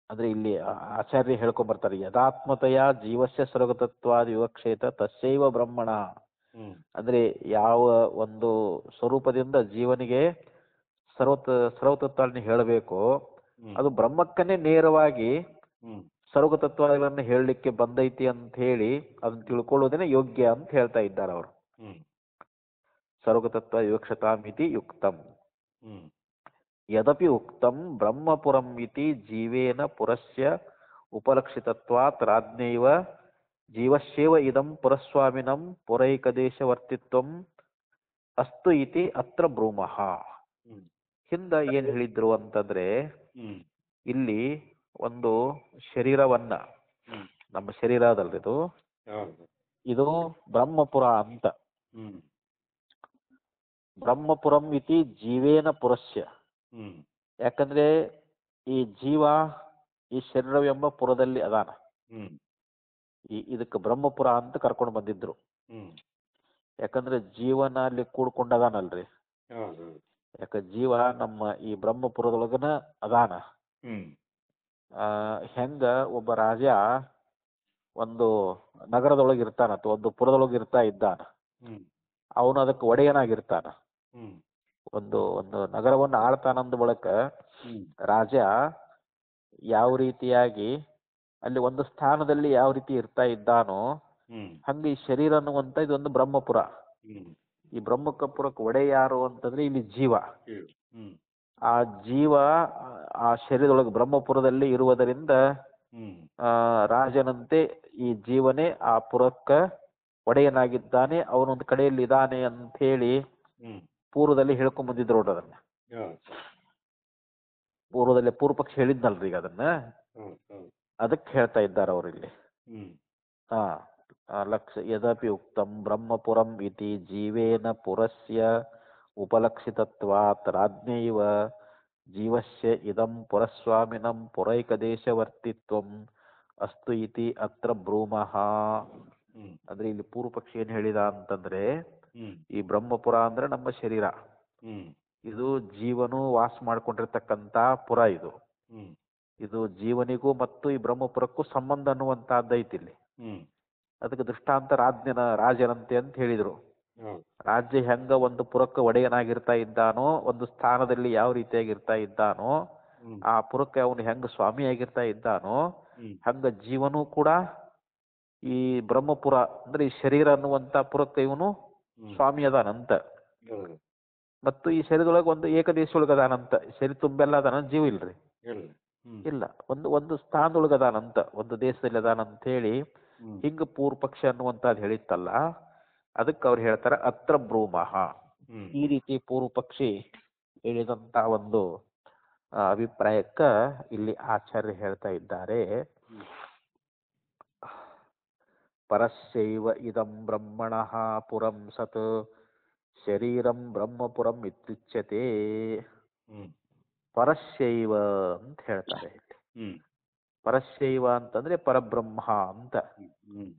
ಅಂದ್ರೆ ಇಲ್ಲಿ ಆಚಾರ್ಯ ಹೇಳ್ಕೊಂಡ್ ಬರ್ತಾರೆ, ಯದಾತ್ಮತೆಯ ಜೀವಸ್ಯ ಸರ್ವಗತತ್ವಾದಿ ವಿವಕ್ಷೇತ ತಸ್ಯೈವ ಬ್ರಹ್ಮಣ. ಹ್ಮ್ ಅಂದ್ರೆ ಯಾವ ಒಂದು ಸ್ವರೂಪದಿಂದ ಜೀವನಿಗೆ ಸರ್ವತತ್ವಗಳನ್ನು ಹೇಳಬೇಕು, ಅದು ಬ್ರಹ್ಮಕ್ಕನ್ನೇ ನೇರವಾಗಿ ಹ್ಮ್ ಸರ್ವತತ್ವಗಳನ್ನು ಹೇಳಲಿಕ್ಕೆ ಬಂದೈತಿ ಅಂತ ಹೇಳಿ ಅದನ್ನ ತಿಳ್ಕೊಳ್ಳೋದೇನೆ ಯೋಗ್ಯ ಅಂತ ಹೇಳ್ತಾ ಇದ್ದಾರೆ ಅವರು. ಹ್ಮ್ ಸರ್ವತತ್ವ ವಿವಕ್ಷತಾಂ ಇತಿ ಯುಕ್ತಂ. ಹ್ಮ್ ಯದಪಿ ಉಕ್ತಂ ಬ್ರಹ್ಮಪುರಂ ಇತಿ ಜೀವೇನ ಪುರಸ್ಯ ಉಪಲಕ್ಷಿತತ್ವಾತ್ ರಾಜ್ಞೈವ ಜೀವಸ್ಯೇವ ಇದಂ ಪುರಸ್ವಾಮಿನಂ ಪುರೈಕದೇಶವರ್ತಿತ್ವಂ ಅಸ್ತು ಇತಿ ಅತ್ರ ಬ್ರೂಮಃ. ಹಿಂದ ಏನ್ ಹೇಳಿದ್ರು ಅಂತಂದ್ರೆ, ಇಲ್ಲಿ ಒಂದು ಶರೀರವನ್ನ, ನಮ್ಮ ಶರೀರ ಅದಲ್ರಿ ಇದು, ಇದು ಬ್ರಹ್ಮಪುರ ಅಂತ. ಬ್ರಹ್ಮಪುರಂ ಇತಿ ಜೀವೇನ ಪುರಸ್ಯ, ಯಾಕಂದ್ರೆ ಈ ಜೀವ ಈ ಶರೀರವೆಂಬ ಪುರದಲ್ಲಿ ಅದಾನ. ಇದಕ್ಕೆ ಬ್ರಹ್ಮಪುರ ಅಂತ ಕರ್ಕೊಂಡು ಬಂದಿದ್ರು. ಯಾಕಂದ್ರೆ ಜೀವನ ಅಲ್ಲಿ ಕೂಡ್ಕೊಂಡದಾನಲ್ರಿ. ಯಾಕ ಜೀವ ನಮ್ಮ ಈ ಬ್ರಹ್ಮಪುರದೊಳಗನ ಅದಾನ. ಹೆಂಗ ಒಬ್ಬ ರಾಜ ಒಂದು ನಗರದೊಳಗೆ ಇರ್ತಾನ ಅಥವಾ ಒಂದು ಪುರದೊಳಗೆ ಇರ್ತಾ ಇದ್ದಾನ, ಅವನು ಅದಕ್ಕೆ ಒಡೆಯನಾಗಿರ್ತಾನ. ಒಂದು ಒಂದು ನಗರವನ್ನು ಆಳ್ತಾನಂದ ಬಳಕ ರಾಜ ಯಾವ ರೀತಿಯಾಗಿ ಅಲ್ಲಿ ಒಂದು ಸ್ಥಾನದಲ್ಲಿ ಯಾವ ರೀತಿ ಇರ್ತಾ ಇದ್ದಾನೋ ಹಂಗ ಈ ಶರೀರ ಅನ್ನುವಂತ ಇದೊಂದು ಬ್ರಹ್ಮಪುರ. ಈ ಬ್ರಹ್ಮಕಪುರಕ್ಕೆ ಒಡೆಯ ಯಾರು ಅಂತಂದ್ರೆ ಇಲ್ಲಿ ಜೀವ. ಆ ಜೀವ ಆ ಶರೀರದೊಳಗೆ ಬ್ರಹ್ಮಪುರದಲ್ಲಿ ಇರುವುದರಿಂದ ರಾಜನಂತೆ ಈ ಜೀವನೇ ಆ ಪುರಕ್ಕ ಒಡೆಯನಾಗಿದ್ದಾನೆ, ಅವನೊಂದು ಕಡೆಯಲ್ಲಿ ಇದ್ದಾನೆ ಅಂತ ಹೇಳಿ ಪೂರ್ವದಲ್ಲಿ ಹೇಳ್ಕೊಂಡ್ ಬಂದಿದ್ರು ನೋಡ್ರಿ. ಅದನ್ನ ಪೂರ್ವದಲ್ಲಿ ಪೂರ್ವ ಪಕ್ಷ ಹೇಳಿದ್ನಲ್ರಿ ಈಗ ಅದನ್ನ, ಅದಕ್ಕೆ ಹೇಳ್ತಾ ಇದ್ದಾರೆ ಅವರಿಲ್ಲಿ. ಯದಪಿ ಉಕ್ತಂ ಬ್ರಹ್ಮಪುರಂ ಇತಿ ಜೀವೇನ ಪುರಸ್ಯ ಉಪಲಕ್ಷಿತತ್ವಾತ್ ರಾಜ್ಞೈವ ಜೀವಸ್ಯ ಇದಂ ಪುರಸ್ವಾಮಿನಂ ಪುರೈಕದೇಶವರ್ತಿತ್ವಂ ಅಸ್ತು ಇತಿ ಅತ್ರ ಬ್ರೂಮಃ. ಅಂದ್ರೆ ಇಲ್ಲಿ ಪೂರ್ವ ಪಕ್ಷಿ ಏನ್ ಹೇಳಿದ ಅಂತಂದ್ರೆ, ಈ ಬ್ರಹ್ಮಪುರ ಅಂದ್ರೆ ನಮ್ಮ ಶರೀರ, ಇದು ಜೀವನು ವಾಸ ಮಾಡ್ಕೊಂಡಿರ್ತಕ್ಕಂತ ಪುರ. ಇದು ಜೀವನಿಗೂ ಮತ್ತು ಈ ಬ್ರಹ್ಮಪುರಕ್ಕೂ ಸಂಬಂಧ ಅನ್ನುವಂತಹದ್ದೈತಿ ಇಲ್ಲಿ. ಅದಕ್ಕೆ ದೃಷ್ಟಾಂತ ರಾಜನಂತೆ ಅಂತ ಹೇಳಿದ್ರು. ರಾಜ್ಯ ಹೆಂಗ ಒಂದು ಪುರಕ್ಕೆ ಒಡೆಯನಾಗಿರ್ತಾ ಇದ್ದಾನೋ, ಒಂದು ಸ್ಥಾನದಲ್ಲಿ ಯಾವ ರೀತಿಯಾಗಿರ್ತಾ ಇದ್ದಾನೋ, ಆ ಪುರಕ್ಕೆ ಅವನು ಹೆಂಗ ಸ್ವಾಮಿಯಾಗಿರ್ತಾ ಇದ್ದಾನೋ, ಹಂಗ ಜೀವನು ಕೂಡ ಈ ಬ್ರಹ್ಮಪುರ ಅಂದ್ರೆ ಈ ಶರೀರ ಅನ್ನುವಂತ ಪುರಕ್ಕೆ ಇವನು ಸ್ವಾಮಿ ಅದಾನಂತ. ಮತ್ತು ಈ ಶರೀರದೊಳಗೆ ಒಂದು ಏಕದೇಶ ಒಳಗೆ ಅದಾನಂತ. ಶರೀರ ತುಂಬೆಲ್ಲ ಅದಾನ, ಜೀವ ಇಲ್ರಿ. ಹ್ಮ್ ಇಲ್ಲ, ಒಂದು ಒಂದು ಸ್ಥಾನದೊಳಗೆ ಅದಾನಂತ, ಒಂದು ದೇಶದಲ್ಲಿ ಅದಾನಂತ ಹೇಳಿ ಹ್ಮ್ ಹಿಂಗ ಪೂರ್ವ ಪಕ್ಷ ಅನ್ನುವಂಥದ್ದು ಹೇಳಿತ್ತಲ್ಲ, ಅದಕ್ಕೆ ಅವ್ರು ಹೇಳ್ತಾರೆ ಅತ್ರ ಬ್ರೂಮಃ. ಹ್ಮ್ ಈ ರೀತಿ ಪೂರ್ವ ಪಕ್ಷಿ ಹೇಳಿದಂತ ಒಂದು ಅಭಿಪ್ರಾಯಕ್ಕ ಇಲ್ಲಿ ಆಚಾರ್ಯ ಹೇಳ್ತಾ ಇದ್ದಾರೆ, ಹ್ಮ್ ಪರಸ್ಯೈವ ಇದಂ ಬ್ರಹ್ಮಣಃ ಪುರಂ ಸತ್ ಶರೀರಂ ಬ್ರಹ್ಮಪುರಂ ಇತ್ಯುಚ್ಯತೆ. ಹ್ಮ್ ಪರಸ್ಯೈವ ಅಂತ ಹೇಳ್ತಾರೆ ಇಲ್ಲಿ. ಹ್ಮ್ ಪರಸ್ಯೈವ ಅಂತಂದ್ರೆ ಪರಬ್ರಹ್ಮ ಅಂತ. ಹ್ಮ್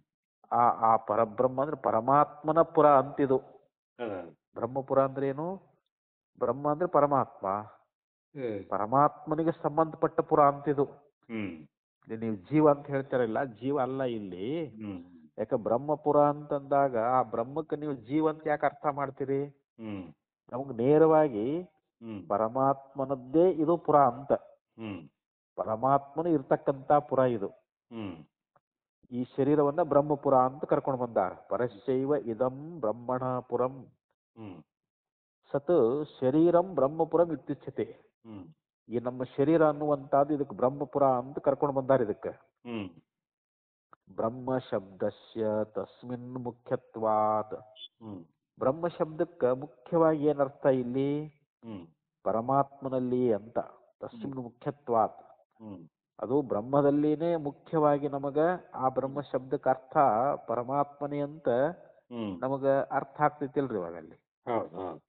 ಆ ಪರಬ್ರಹ್ಮ ಅಂದ್ರೆ ಪರಮಾತ್ಮನ ಪುರ ಅಂತಿದು. ಅದ ಬ್ರಹ್ಮಪುರ ಅಂದ್ರೆ ಏನು? ಬ್ರಹ್ಮ ಅಂದ್ರೆ ಪರಮಾತ್ಮ, ಪರಮಾತ್ಮನಿಗೆ ಸಂಬಂಧಪಟ್ಟ ಪುರ ಅಂತಿದು. ಹ್ಮ್ ಇಲ್ಲಿ ನೀವು ಜೀವ ಅಂತ ಹೇಳ್ತಾರಲ್ಲ, ಜೀವ ಅಲ್ಲ ಇಲ್ಲಿ. ಹ್ಮ್ ಯಾಕೆ ಬ್ರಹ್ಮಪುರ ಅಂತಂದಾಗ ಆ ಬ್ರಹ್ಮಕ್ಕೆ ನೀವು ಜೀವ ಅಂತ ಯಾಕೆ ಅರ್ಥ ಮಾಡ್ತೀರಿ? ಹ್ಮ್ ನಮ್ಗೆ ನೇರವಾಗಿ ಹ್ಮ್ ಪರಮಾತ್ಮನದ್ದೇ ಇದು ಪುರ ಅಂತ. ಹ್ಮ್ ಪರಮಾತ್ಮನು ಇರ್ತಕ್ಕಂತ ಪುರ ಇದು. ಹ್ಮ್ ಈ ಶರೀರವನ್ನ ಬ್ರಹ್ಮಪುರ ಅಂತ ಕರ್ಕೊಂಡು ಬಂದಾರ. ಪರಶೈವ ಇದಂ ಬ್ರಹ್ಮಣ ಪುರಂ ಹ್ಮ್ ಸತ್ ಶರೀರಂ ಬ್ರಹ್ಮಪುರಂ ಇತ್ಯುಚ್ಯತೆ. ಹ್ಮ್ ಈ ನಮ್ಮ ಶರೀರ ಅನ್ನುವಂಥದ್ದು ಇದಕ್ಕೆ ಬ್ರಹ್ಮಪುರ ಅಂತ ಕರ್ಕೊಂಡು ಬಂದಾರ. ಇದಕ್ಕೆ ಹ್ಮ್ ಬ್ರಹ್ಮ ಶಬ್ದಸ್ಯ ತಸ್ಮಿನ್ ಮುಖ್ಯತ್ವಾತ್. ಹ್ಮ್ ಬ್ರಹ್ಮ ಶಬ್ದಕ್ಕೆ ಮುಖ್ಯವಾಗಿ ಏನರ್ಥ ಇಲ್ಲಿ? ಹ್ಮ್ ಪರಮಾತ್ಮನಲ್ಲಿ ಅಂತ. ತಸ್ಮಿನ್ ಮುಖ್ಯತ್ವಾತ್, ಹ್ಮ್ ಅದು ಬ್ರಹ್ಮದಲ್ಲಿನೇ ಮುಖ್ಯವಾಗಿ ನಮಗ ಆ ಬ್ರಹ್ಮ ಶಬ್ದಕ್ಕೆ ಅರ್ಥ ಪರಮಾತ್ಮನೇ ಅಂತ ಹ್ಮ್ ನಮಗ ಅರ್ಥ ಆಗ್ತೈತಿಲ್ರಿ ಇವಾಗ ಅಲ್ಲಿ. ಹೌದು ಹೌದು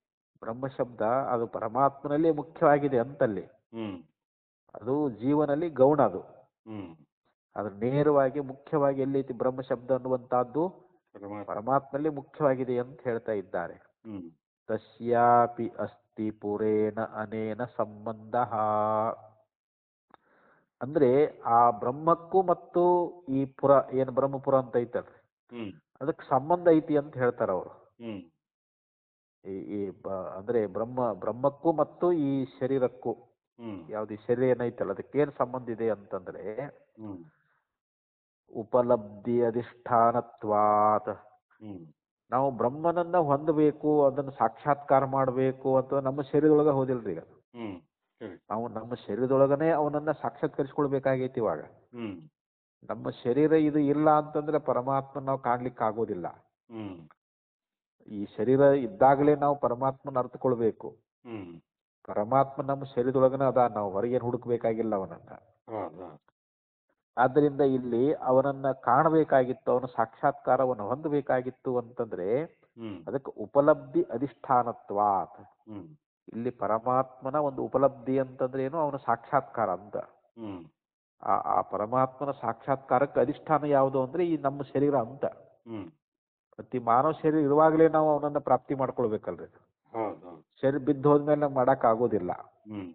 ಬ್ರಹ್ಮ ಶಬ್ದ ಅದು ಪರಮಾತ್ಮನಲ್ಲೇ ಮುಖ್ಯವಾಗಿದೆ ಅಂತಲ್ಲಿ. ಹ್ಮ್ ಅದು ಜೀವನಲ್ಲಿ ಗೌಣ ಅದು. ಹ್ಮ್ ಅದ್ರ ನೇರವಾಗಿ ಮುಖ್ಯವಾಗಿ ಎಲ್ಲೈತಿ ಬ್ರಹ್ಮ ಶಬ್ದ ಅನ್ನುವಂತಹದ್ದು? ಪರಮಾತ್ಮ ಪರಮಾತ್ಮನಲ್ಲಿ ಮುಖ್ಯವಾಗಿದೆ ಅಂತ ಹೇಳ್ತಾ ಇದ್ದಾರೆ. ಹ್ಮ್ ತಸ್ಯಾಪಿ ಅಸ್ತಿ ಪುರೇಣ ಅನೇನ ಸಂಬಂಧ. ಅಂದ್ರೆ ಆ ಬ್ರಹ್ಮಕ್ಕೂ ಮತ್ತು ಈ ಪುರ ಏನು ಬ್ರಹ್ಮಪುರ ಅಂತ ಐತಲ್ರಿ, ಹ್ಮ್ ಅದಕ್ಕೆ ಸಂಬಂಧ ಐತಿ ಅಂತ ಹೇಳ್ತಾರ ಅವರು. ಹ್ಮ್ ಅಂದ್ರೆ ಬ್ರಹ್ಮಕ್ಕೂ ಮತ್ತು ಈ ಶರೀರಕ್ಕೂ, ಹ್ಮ್ ಯಾವ್ದು ಈ ಶರೀರ ಏನೈತಲ್ಲ ಅದಕ್ಕೇನು ಸಂಬಂಧ ಇದೆ ಅಂತಂದ್ರೆ, ಹ್ಮ್ ಉಪಲಬ್ಧಿ ಅಧಿಷ್ಠಾನತ್ವಾತ್. ಹ್ಮ್ ನಾವು ಬ್ರಹ್ಮನನ್ನ ಹೊಂದಬೇಕು, ಅದನ್ನು ಸಾಕ್ಷಾತ್ಕಾರ ಮಾಡಬೇಕು ಅಂತ ನಮ್ಮ ಶರೀರದೊಳಗ ಹೋದಿಲ್ರಿ ಈಗ. ಹ್ಮ್ ಸರಿ ನಾವು ನಮ್ಮ ಶರೀರದೊಳಗನೆ ಅವನನ್ನ ಸಾಕ್ಷಾತ್ಕರಿಸ್ಕೊಳ್ಬೇಕಾಗೈತಿ ಇವಾಗ. ಹ್ಮ್ ನಮ್ಮ ಶರೀರ ಇದು ಇಲ್ಲ ಅಂತಂದ್ರೆ ಪರಮಾತ್ಮ ನಾವು ಕಾಣ್ಲಿಕ್ಕೆ ಆಗೋದಿಲ್ಲ. ಹ್ಮ್ ಈ ಶರೀರ ಇದ್ದಾಗಲೇ ನಾವು ಪರಮಾತ್ಮನ ಅರ್ಥಕೊಳ್ಬೇಕು. ಹ್ಮ್ ಪರಮಾತ್ಮ ನಮ್ಮ ಶರೀರದೊಳಗನ ಅದ, ನಾವು ಹೊರಗೇನು ಹುಡುಕ್ಬೇಕಾಗಿಲ್ಲ ಅವನನ್ನ. ಹೌದು ಆದ್ದರಿಂದ ಇಲ್ಲಿ ಅವನನ್ನ ಕಾಣಬೇಕಾಗಿತ್ತು, ಅವನ ಸಾಕ್ಷಾತ್ಕಾರವನ್ನು ಹೊಂದಬೇಕಾಗಿತ್ತು ಅಂತಂದ್ರೆ ಹ್ಮ್ ಅದಕ್ಕೆ ಉಪಲಬ್ಧಿ ಅಧಿಷ್ಠಾನತ್ವಾತ್. ಹ್ಮ್ ಇಲ್ಲಿ ಪರಮಾತ್ಮನ ಒಂದು ಉಪಲಬ್ಧಿ ಅಂತಂದ್ರೆ ಏನು? ಅವನ ಸಾಕ್ಷಾತ್ಕಾರ ಅಂತ. ಹ್ಮ್ ಆ ಪರಮಾತ್ಮನ ಸಾಕ್ಷಾತ್ಕಾರಕ್ಕೆ ಅಧಿಷ್ಠಾನ ಯಾವುದು ಅಂದ್ರೆ ಈ ನಮ್ಮ ಶರೀರ ಅಂತ. ಹ್ಮ್ ಪ್ರತಿ ಮಾನವ ಶರೀರ ಇರುವಾಗಲೇ ನಾವು ಅವನನ್ನ ಪ್ರಾಪ್ತಿ ಮಾಡ್ಕೊಳ್ಬೇಕಲ್ರಿ. ಹೌದು ಹೌದು ಶರೀರ ಬಿದ್ದು ಹೋದ್ಮೇಲೆ ನಾವು ಮಾಡಕ್ ಆಗೋದಿಲ್ಲ. ಹ್ಮ್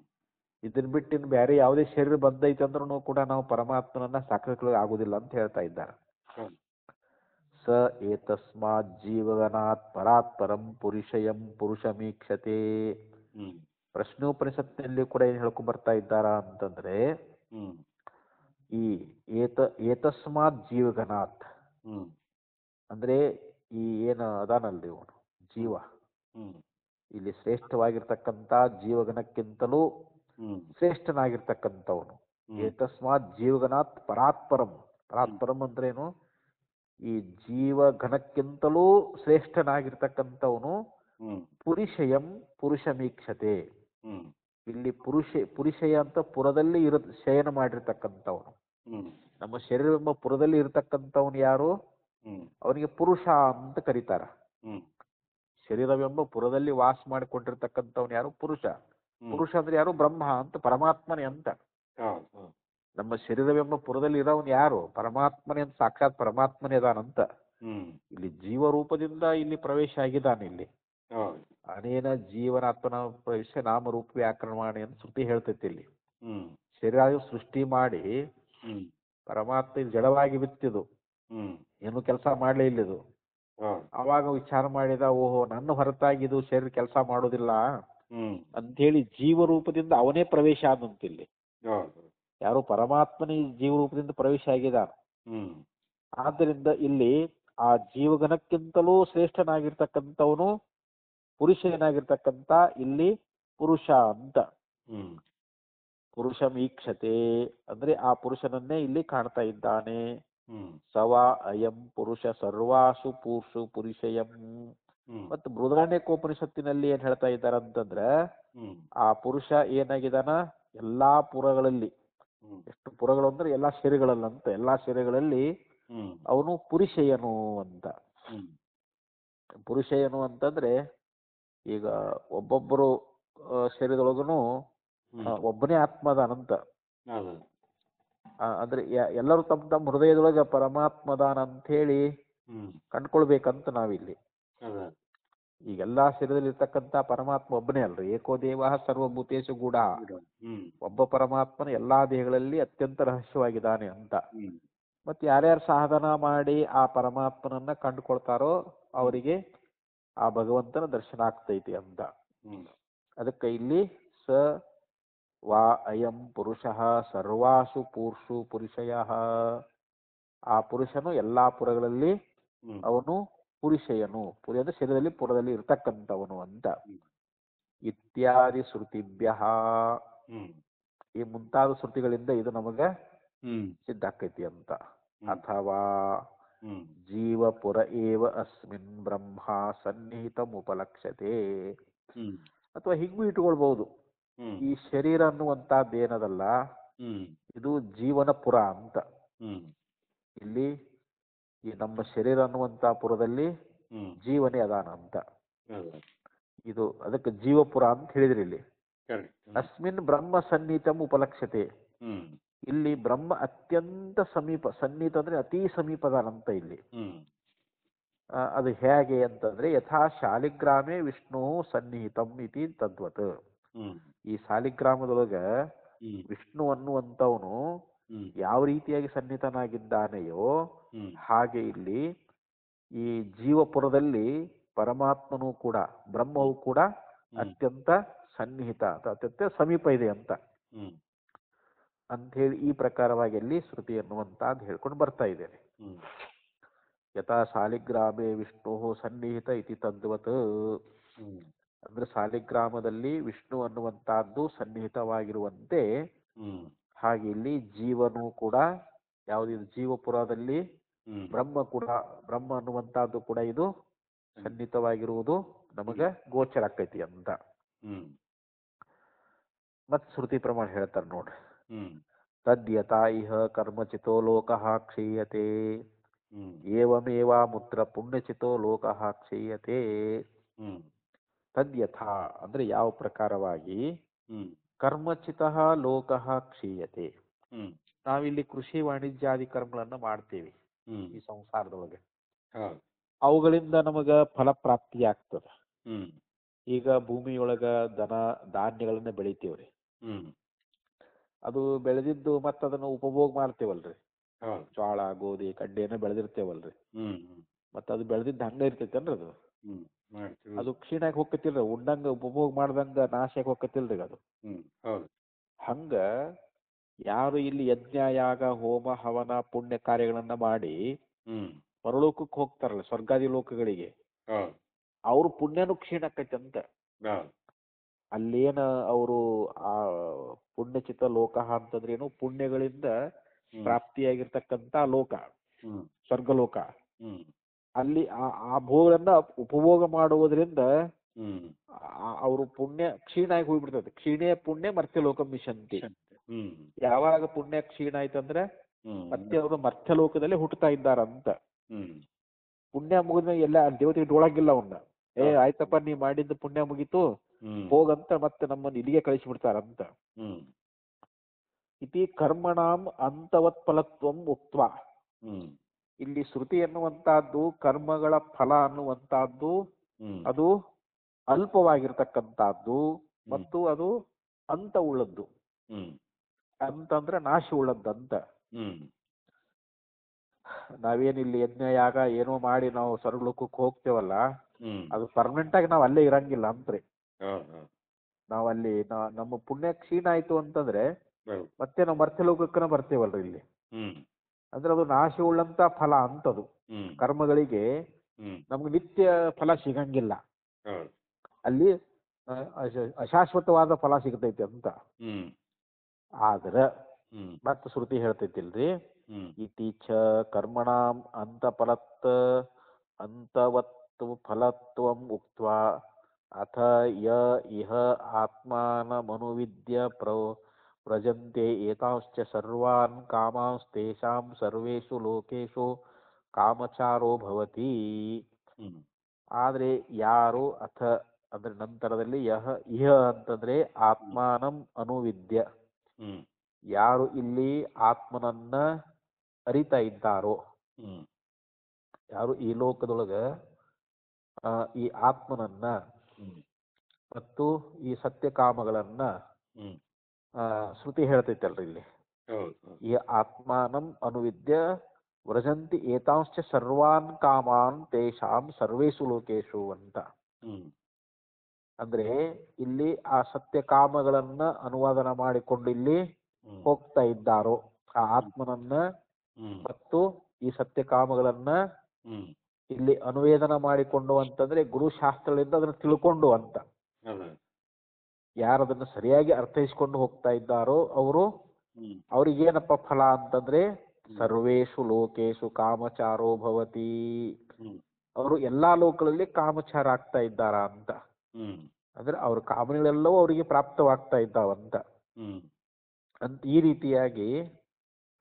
ಇದನ್ನ ಬಿಟ್ಟು ಇನ್ನು ಬೇರೆ ಯಾವುದೇ ಶರೀರ ಬಂದೈತೆ ಅಂದ್ರೂ ಕೂಡ ನಾವು ಪರಮಾತ್ಮನನ್ನ ಸಾಕ್ಷಾತ್ಕಾರ ಆಗುದಿಲ್ಲ ಅಂತ ಹೇಳ್ತಾ ಇದ್ದಾರೆ. ಹೌದು ಸ ಏತಸ್ಮಾತ್ ಜೀವಗನಾತ್ ಪರಾತ್ ಪರಂ ಪುರುಷಯಂ ಪುರುಷಮೀಕ್ಷತೆ. ಹ್ಮ್ ಪ್ರಶ್ನೋಪನಿಷತ್ತಿನಲ್ಲಿ ಕೂಡ ಏನ್ ಹೇಳ್ಕೊಂಡ್ ಬರ್ತಾ ಇದ್ದಾರ ಅಂತಂದ್ರೆ, ಹ್ಮ್ ಈ ಏತಸ್ಮಾತ್ ಜೀವಗನಾತ್ ಹ್ಮ್ ಅಂದ್ರೆ ಈ ಏನು ಅದಾನಲ್ರಿ ಇವನು ಜೀವ, ಹ್ಮ್ ಇಲ್ಲಿ ಶ್ರೇಷ್ಠವಾಗಿರ್ತಕ್ಕಂಥ ಜೀವಗಣಕ್ಕಿಂತಲೂ ಹ್ಮ್ ಶ್ರೇಷ್ಠನಾಗಿರ್ತಕ್ಕಂಥವನು. ಏತಸ್ಮಾತ್ ಜೀವಗನಾತ್ ಪರಾತ್ಪರಂ. ಪರಾತ್ಪರಂ ಅಂದ್ರೇನು? ಈ ಜೀವಘನಕ್ಕಿಂತಲೂ ಶ್ರೇಷ್ಠನಾಗಿರ್ತಕ್ಕಂಥವನು. ಹ್ಮ್ ಪುರುಷಯಂ ಪುರುಷಮೀಕ್ಷತೆ. ಹ್ಮ್ ಇಲ್ಲಿ ಪುರುಷಯ ಅಂತ ಪುರದಲ್ಲಿ ಶಯನ ಮಾಡಿರ್ತಕ್ಕಂಥವನು. ಹ್ಮ್ ನಮ್ಮ ಶರೀರವೆಂಬ ಪುರದಲ್ಲಿ ಇರತಕ್ಕಂಥವನು ಯಾರು? ಹ್ಮ್ ಅವನಿಗೆ ಪುರುಷ ಅಂತ ಕರೀತಾರ. ಹ್ಮ್ ಶರೀರವೆಂಬ ಪುರದಲ್ಲಿ ವಾಸ ಮಾಡಿಕೊಂಡಿರ್ತಕ್ಕಂಥವನು ಯಾರು? ಪುರುಷ. ಪುರುಷ ಅಂದ್ರೆ ಯಾರು? ಬ್ರಹ್ಮ ಅಂತ, ಪರಮಾತ್ಮನೇ ಅಂತ. ಹೌದು ಹೌದು ನಮ್ಮ ಶರೀರವೆಂಬ ಪುರದಲ್ಲಿ ಇರೋವನು ಯಾರು? ಪರಮಾತ್ಮನೇ ಅಂತ, ಸಾಕ್ಷಾತ್ ಪರಮಾತ್ಮನೇ ಅದಾನಂತ. ಹ್ಮ್ ಇಲ್ಲಿ ಜೀವರೂಪದಿಂದ ಇಲ್ಲಿ ಪ್ರವೇಶ ಆಗಿದ್ದಾನೆ. ಇಲ್ಲಿ ಹೌದು ಅನೇನ ಜೀವನಾತ್ಮನ ಪ್ರವೇಶ ನಾಮರೂಪ ವ್ಯಾಕರಣವಾಣಿ ಅಂತ ಶ್ರುತಿ ಹೇಳ್ತೈತಿ. ಇಲ್ಲಿ ಹ್ಮ್ ಶರೀರ ಸೃಷ್ಟಿ ಮಾಡಿ ಹ್ಮ್ ಪರಮಾತ್ಮ ಜಡವಾಗಿ ಬಿತ್ತಿದು, ಹ್ಮ್ ಏನು ಕೆಲಸ ಮಾಡ್ಲೇ ಇಲ್ಲಿದು. ಹೌದು ಅವಾಗ ವಿಚಾರ ಮಾಡಿದ, ಓಹೋ ನನ್ನ ಹೊರತಾಗಿದು ಶರೀರ ಕೆಲಸ ಮಾಡೋದಿಲ್ಲ ಹ್ಮ್ ಅಂತೇಳಿ ಜೀವರೂಪದಿಂದ ಅವನೇ ಪ್ರವೇಶ ಆದಂತಿಲ್ಲಿ. ಹೌದು ಯಾರು? ಪರಮಾತ್ಮನೇ ಜೀವರೂಪದಿಂದ ಪ್ರವೇಶ ಆಗಿದ್ದಾನ. ಹ್ಮ್ ಆದ್ದರಿಂದ ಇಲ್ಲಿ ಆ ಜೀವಗಣಕ್ಕಿಂತಲೂ ಶ್ರೇಷ್ಠನಾಗಿರ್ತಕ್ಕಂಥವನು ಪುರುಷನಾಗಿರ್ತಕ್ಕಂಥ ಇಲ್ಲಿ ಪುರುಷ ಅಂತ. ಹ್ಮ್ ಪುರುಷಮೀಕ್ಷತೆ ಅಂದ್ರೆ ಆ ಪುರುಷನನ್ನೇ ಇಲ್ಲಿ ಕಾಣ್ತಾ ಇದ್ದಾನೆ. ಸವ ಅಯಂ ಪುರುಷ ಸರ್ವಾಸು ಪುರುಷು ಪುರುಷಯಂ. ಮತ್ತು ಬೃಹದಾರಣ್ಯಕೋಪನಿಷತ್ತಿನಲ್ಲಿ ಏನ್ ಹೇಳ್ತಾ ಇದ್ದಾರೆ ಅಂತಂದ್ರೆ ಆ ಪುರುಷ ಏನಾಗಿದಾನ ಎಲ್ಲಾ ಪುರಗಳಲ್ಲಿ, ಎಷ್ಟು ಪುರಗಳು ಅಂದ್ರೆ ಎಲ್ಲಾ ಶರೀರಗಳಲ್ಲಂತ, ಎಲ್ಲಾ ಶರೀರಗಳಲ್ಲಿ ಅವನು ಪುರುಷಯನು ಅಂತ. ಪುರುಷಯನು ಅಂತಂದ್ರೆ ಈಗ ಒಬ್ಬೊಬ್ಬರು ಶರೀರದೊಳಗನು ಒಬ್ಬನೇ ಆತ್ಮದಾನಂತ. ಅಂದ್ರೆ ಎಲ್ಲರೂ ತಮ್ಮ ತಮ್ಮ ಹೃದಯದೊಳಗ ಪರಮಾತ್ಮದಾನ ಅಂತ ಹೇಳಿ ಕಂಡ್ಕೊಳ್ಬೇಕಂತ ನಾವಿಲ್ಲಿ. ಈಗ ಎಲ್ಲಾ ಶರೀರದಲ್ಲಿ ಇರ್ತಕ್ಕಂತ ಪರಮಾತ್ಮ ಒಬ್ಬನೇ ಅಲ್ರಿ. ಏಕೋ ದೇವ ಸರ್ವಭೂತೇಶು ಗೂಢ. ಒಬ್ಬ ಪರಮಾತ್ಮನ ಎಲ್ಲಾ ದೇಹಗಳಲ್ಲಿ ಅತ್ಯಂತ ರಹಸ್ಯವಾಗಿದ್ದಾನೆ ಅಂತ. ಮತ್ತೆ ಯಾರ್ಯಾರು ಸಾಧನ ಮಾಡಿ ಆ ಪರಮಾತ್ಮನನ್ನ ಕಂಡುಕೊಳ್ತಾರೋ ಅವರಿಗೆ ಆ ಭಗವಂತನ ದರ್ಶನ ಆಗ್ತೈತಿ ಅಂತ. ಅದಕ್ಕೆ ಇಲ್ಲಿ ಸ ವಾ ಅಯಂ ಪುರುಷ ಸರ್ವಾಸು ಪುರುಷು ಪುರುಷಯ. ಆ ಪುರುಷನು ಎಲ್ಲಾ ಪುರಗಳಲ್ಲಿ ಅವನು ಪುರುಷಯನು. ಪುರಿ ಅಂದ್ರೆ ಶರೀರದಲ್ಲಿ ಪುರದಲ್ಲಿ ಇರ್ತಕ್ಕಂಥವನು ಅಂತ. ಇತ್ಯಾದಿ ಶ್ರುತಿಭ್ಯ, ಈ ಮುಂತಾದ ಶ್ರುತಿಗಳಿಂದ ಇದು ನಮಗ ಸಿದ್ಧ ಆಕೈತಿ ಅಂತ. ಅಥವಾ ಜೀವಪುರ ಏವ ಅಸ್ಮಿನ್ ಬ್ರಹ್ಮ ಸನ್ನಿಹಿತಮುಪಲಕ್ಷ್ಯತೆ. ಅಥವಾ ಹಿಂಗೂ ಇಟ್ಕೊಳ್ಬಹುದು, ಈ ಶರೀರ ಅನ್ನುವಂತದ್ದೇನದಲ್ಲ ಇದು ಜೀವನ ಪುರ ಅಂತ. ಇಲ್ಲಿ ಈ ನಮ್ಮ ಶರೀರ ಅನ್ನುವಂತ ಪುರದಲ್ಲಿ ಜೀವನೇ ಅದಾನ ಅಂತ. ಇದು ಅದಕ್ಕೆ ಜೀವಪುರ ಅಂತ ಹೇಳಿದ್ರಿ ಇಲ್ಲಿ. ಅಸ್ಮಿನ್ ಬ್ರಹ್ಮ ಸನ್ನಿಹಿತಂ ಉಪಲಕ್ಷ್ಯತೆ. ಇಲ್ಲಿ ಬ್ರಹ್ಮ ಅತ್ಯಂತ ಸಮೀಪ, ಸನ್ನಿಹಿತ ಅಂದ್ರೆ ಅತಿ ಸಮೀಪದಾನಂತ ಇಲ್ಲಿ. ಅದು ಹೇಗೆ ಅಂತಂದ್ರೆ ಯಥಾ ಶಾಲಿಗ್ರಾಮೇ ವಿಷ್ಣು ಸನ್ನಿಹಿತಂ ಇತಿ ತದ್ವತ್. ಈ ಶಾಲಿಗ್ರಾಮದೊಳಗ ವಿಷ್ಣು ಅನ್ನುವಂಥವನು ಯಾವ ರೀತಿಯಾಗಿ ಸನ್ನಿಹಿತನಾಗಿದ್ದಾನೆಯೋ ಹಾಗೆ ಇಲ್ಲಿ ಈ ಜೀವಪುರದಲ್ಲಿ ಪರಮಾತ್ಮನೂ ಕೂಡ, ಬ್ರಹ್ಮವು ಕೂಡ ಅತ್ಯಂತ ಸನ್ನಿಹಿತ, ಅತ್ಯಂತ ಸಮೀಪ ಇದೆ ಅಂತ ಹೇಳಿ ಈ ಪ್ರಕಾರವಾಗಿ ಅಲ್ಲಿ ಶ್ರುತಿ ಅನ್ನುವಂತದ್ದು ಹೇಳ್ಕೊಂಡು ಬರ್ತಾ ಇದ್ದೇನೆ. ಯಥಾ ಶಾಲಿಗ್ರಾಮೇ ವಿಷ್ಣು ಸನ್ನಿಹಿತ ಇತಿ ತದ್ವತ್. ಅಂದ್ರೆ ಶಾಲಿಗ್ರಾಮದಲ್ಲಿ ವಿಷ್ಣು ಅನ್ನುವಂತಹದ್ದು ಸನ್ನಿಹಿತವಾಗಿರುವಂತೆ ಹಾಗೆ ಇಲ್ಲಿ ಜೀವನು ಕೂಡ, ಯಾವುದಿದು ಜೀವಪುರದಲ್ಲಿ ಬ್ರಹ್ಮ ಕೂಡ, ಬ್ರಹ್ಮ ಅನ್ನುವಂತಹದ್ದು ಕೂಡ ಇದು ಸನ್ನಿಹಿತವಾಗಿರುವುದು ನಮಗ ಗೋಚರ ಆಕೈತಿ ಅಂತ. ಮತ್ ಶ್ರುತಿ ಪ್ರಮಾಣ ಹೇಳ್ತಾರೆ ನೋಡ್ರಿ. ತದ್ಯತಾ ಇಹ ಕರ್ಮಚಿತೋ ಲೋಕಃ ಕ್ಷೀಯತೆ ಏವಮೇವ ಮುತ್ರ ಪುಣ್ಯಚಿತೋ ಲೋಕಃ ಕ್ಷೀಯತೆ. ತದ್ಯಥಾ ಅಂದ್ರೆ ಯಾವ ಪ್ರಕಾರವಾಗಿ ಕರ್ಮಚಿತಃ ಲೋಕಃ ಕ್ಷೀಯತೆ. ನಾವಿಲ್ಲಿ ಕೃಷಿ ವಾಣಿಜ್ಯಾದಿ ಕರ್ಮಗಳನ್ನ ಮಾಡ್ತೇವಿ ಈ ಸಂಸಾರದೊಳಗೆ. ಅವುಗಳಿಂದ ನಮಗ ಫಲಪ್ರಾಪ್ತಿ ಆಗ್ತದ. ಈಗ ಭೂಮಿಯೊಳಗ ದನ ಧಾನ್ಯಗಳನ್ನ ಬೆಳಿತೀವ್ರಿ. ಅದು ಬೆಳೆದಿದ್ದು ಮತ್ತ ಅದನ್ನ ಉಪಭೋಗ ಮಾಡ್ತೇವಲ್ರಿ. ಜೋಳ ಗೋಧಿ ಕಡ್ಡಿಯನ್ನ ಬೆಳೆದಿರ್ತೇವಲ್ರಿ. ಮತ್ತ ಅದು ಬೆಳೆದಿದ್ದು ಹಂಗ ಇರ್ತೈತೇನ್ರಿ ಅದು? ಅದು ಕ್ಷೀಣಾಗಿ ಹೋಗ್ಕತಿಲ್ರಿ, ಉಂಡಂಗ ಉಪಭೋಗ ಮಾಡ್ದಂಗ ನಾಶಾಗಿ ಹೋಗ್ಕತಿಲ್ರಿ ಅದು. ಹಂಗ ಯಾರು ಇಲ್ಲಿ ಯಜ್ಞ ಯಾಗ ಹೋಮ ಹವನ ಪುಣ್ಯ ಕಾರ್ಯಗಳನ್ನ ಮಾಡಿ ಪರಲೋಕಕ್ಕೆ ಹೋಗ್ತಾರಲ್ಲ, ಸ್ವರ್ಗಾದಿ ಲೋಕಗಳಿಗೆ, ಅವ್ರ ಪುಣ್ಯನು ಕ್ಷೀಣ ಆಕೈತಿ ಅಂತ. ಅಲ್ಲೇನ ಅವರು ಆ ಪುಣ್ಯಚಿತ ಲೋಕ ಅಂತಂದ್ರೆ ಏನು, ಪುಣ್ಯಗಳಿಂದ ಪ್ರಾಪ್ತಿಯಾಗಿರ್ತಕ್ಕಂತ ಲೋಕ, ಸ್ವರ್ಗಲೋಕ. ಅಲ್ಲಿ ಆ ಭೋಗಗಳನ್ನ ಉಪಭೋಗ ಮಾಡುವುದರಿಂದ ಅವರು ಪುಣ್ಯ ಕ್ಷೀಣ ಆಗಿ ಹೋಗ್ಬಿಡ್ತದೆ. ಕ್ಷೀಣೆ ಪುಣ್ಯ ಮರ್ತ್ಯ ಲೋಕ ಮಿಷಂತಿ. ಯಾವಾಗ ಪುಣ್ಯ ಕ್ಷೀಣ ಆಯ್ತಂದ್ರೆ ಮತ್ತೆ ಅವರು ಮರ್ತ್ಯ ಲೋಕದಲ್ಲಿ ಹುಟ್ಟುತ್ತಾ ಇದ್ದಾರಂತ. ಪುಣ್ಯ ಮುಗಿದ ಎಲ್ಲ ದೇವತೆಗೆ ಇಟ್ಕೊಳಂಗಿಲ್ಲ ಅವನ್ನ. ಆಯ್ತಪ್ಪ ನೀ ಮಾಡಿದ್ದು ಪುಣ್ಯ ಮುಗೀತು ಹೋಗಂತ ಮತ್ತೆ ನಮ್ಮನ್ನು ಇಲ್ಲಿಗೆ ಕಳಿಸಿಬಿಡ್ತಾರಂತ. ಇತಿ ಕರ್ಮಣಾಂ ಅಂತವತ್ ಫಲತ್ವಂ ಉಕ್ತ್ವ. ಇಲ್ಲಿ ಶ್ರುತಿ ಎನ್ನುವಂತಹದ್ದು ಕರ್ಮಗಳ ಫಲ ಅನ್ನುವಂತಹದ್ದು ಅದು ಅಲ್ಪವಾಗಿರ್ತಕ್ಕಂಥದ್ದು ಮತ್ತು ಅದು ಅಂತ ಉಳ್ಳದ್ದು. ಅಂತಂದ್ರೆ ನಾಶ ಉಳ್ಳದ್ದಂತ. ನಾವೇನಿಲ್ಲಿ ಯಜ್ಞ ಯಾಗ ಏನೋ ಮಾಡಿ ನಾವು ಸ್ವರ್ಗಲೋಕಕ್ಕೆ ಹೋಗ್ತೇವಲ್ಲ, ಅದು ಪರ್ಮನೆಂಟ್ ಆಗಿ ನಾವ್ ಅಲ್ಲೇ ಇರಂಗಿಲ್ಲ ಅಂತ್ರಿ. ನಾವಲ್ಲಿ ನಮ್ಮ ಪುಣ್ಯ ಕ್ಷೀಣ ಆಯ್ತು ಅಂತಂದ್ರೆ ಮತ್ತೆ ನಾವು ಮರ್ತ್ಯ ಲೋಕಕ್ಕನ ಬರ್ತೇವಲ್ರಿ ಇಲ್ಲಿ. ಅಂದ್ರೆ ಅದು ನಾಶ ಉಳ್ಳಂತ ಫಲ ಅಂತದು. ಕರ್ಮಗಳಿಗೆ ನಮ್ಗೆ ನಿತ್ಯ ಫಲ ಸಿಗಂಗಿಲ್ಲ, ಅಲ್ಲಿ ಅಶಾಶ್ವತವಾದ ಫಲ ಸಿಗತೈತಿ ಅಂತ. ಆದ್ರ ಹ್ಮ್ ಮತ್ತ ಶ್ರುತಿ ಹೇಳ್ತೈತಿಲ್ರಿ, ಹ್ಮ್ ಇತಿ ಚ ಕರ್ಮಣಾಂ ಅಂತವತ್ತು ಫಲತ್ವಂ ಉಕ್ತ್ವಾ ಅಥ ಯ ಇಹ ಆತ್ಮಾನಮನುವಿದ್ಯ ವ್ರಜಂತೆ ಏತಾಂಶ್ಚ ಸರ್ವಾನ್ ಕಾಮಾಂಸ್ತೇಷಾಂ ಸರ್ವೇಷು ಲೋಕೇಶು ಕಾಮಚಾರೋ ಭವತಿ. ಹ್ಮ್ ಆದ್ರೆ ಯಾರು ಅಥ ಅಂದ್ರೆ ನಂತರದಲ್ಲಿ ಯಹ ಇಹ ಅಂತಂದ್ರೆ ಆತ್ಮಾನಂ ಅನುವಿದ್ಯ, ಹ್ಮ್ ಯಾರು ಇಲ್ಲಿ ಆತ್ಮನನ್ನ ಅರಿತಾ ಇದ್ದಾರೋ, ಹ್ಮ್ ಯಾರು ಈ ಲೋಕದೊಳಗ ಈ ಆತ್ಮನನ್ನ ಹ್ಮ್ ಮತ್ತು ಈ ಸತ್ಯಕಾಮಗಳನ್ನ ಹ್ಮ್ ಶ್ರುತಿ ಹೇಳ್ತೈತಲ್ರಿ ಇಲ್ಲಿ, ಹೌದು ಹೌದು ಈ ಆತ್ಮಾನಂ ಅನುವಿದ್ಯ ವ್ರಜಂತಿ ಏತಾಂಶ್ಚ ಸರ್ವಾನ್ ಕಾಮಾನ್ ತೇಷಾಂ ಸರ್ವೇಷು ಲೋಕೇಶು ಅಂತ. ಹ್ಮ್ ಅಂದ್ರೆ ಇಲ್ಲಿ ಆ ಸತ್ಯಕಾಮಗಳನ್ನ ಅನುವಾದನ ಮಾಡಿಕೊಂಡು ಇಲ್ಲಿ ಹ್ಮ್ ಹೋಗ್ತಾ ಇದ್ದಾರೋ, ಆ ಆತ್ಮನನ್ನ ಹ್ಮ್ ಮತ್ತು ಈ ಸತ್ಯಕಾಮಗಳನ್ನ ಹ್ಮ್ ಇಲ್ಲಿ ಅನುವೇದನ ಮಾಡಿಕೊಂಡು ಅಂತಂದ್ರೆ ಗುರುಶಾಸ್ತ್ರಗಳಿಂದ ಅದನ್ನು ತಿಳ್ಕೊಂಡು ಅಂತ. ಹೌದು ಯಾರು ಅದನ್ನು ಸರಿಯಾಗಿ ಅರ್ಥೈಸ್ಕೊಂಡು ಹೋಗ್ತಾ ಇದ್ದಾರೋ ಅವರು, ಹ್ಮ್ ಅವ್ರಿಗೇನಪ್ಪ ಫಲ ಅಂತಂದ್ರೆ ಸರ್ವೇಷು ಲೋಕೇಶು ಕಾಮಚಾರೋ ಭವತಿ, ಹ್ಮ್ ಅವರು ಎಲ್ಲಾ ಲೋಕಗಳಲ್ಲಿ ಕಾಮಚಾರ ಆಗ್ತಾ ಇದ್ದಾರ ಅಂತ. ಹ್ಮ್ ಅಂದ್ರೆ ಅವ್ರ ಕಾಮನೆಗಳೆಲ್ಲವೂ ಅವರಿಗೆ ಪ್ರಾಪ್ತವಾಗ್ತಾ ಇದ್ದಾವಂತ. ಹ್ಮ್ ಅಂತ ಈ ರೀತಿಯಾಗಿ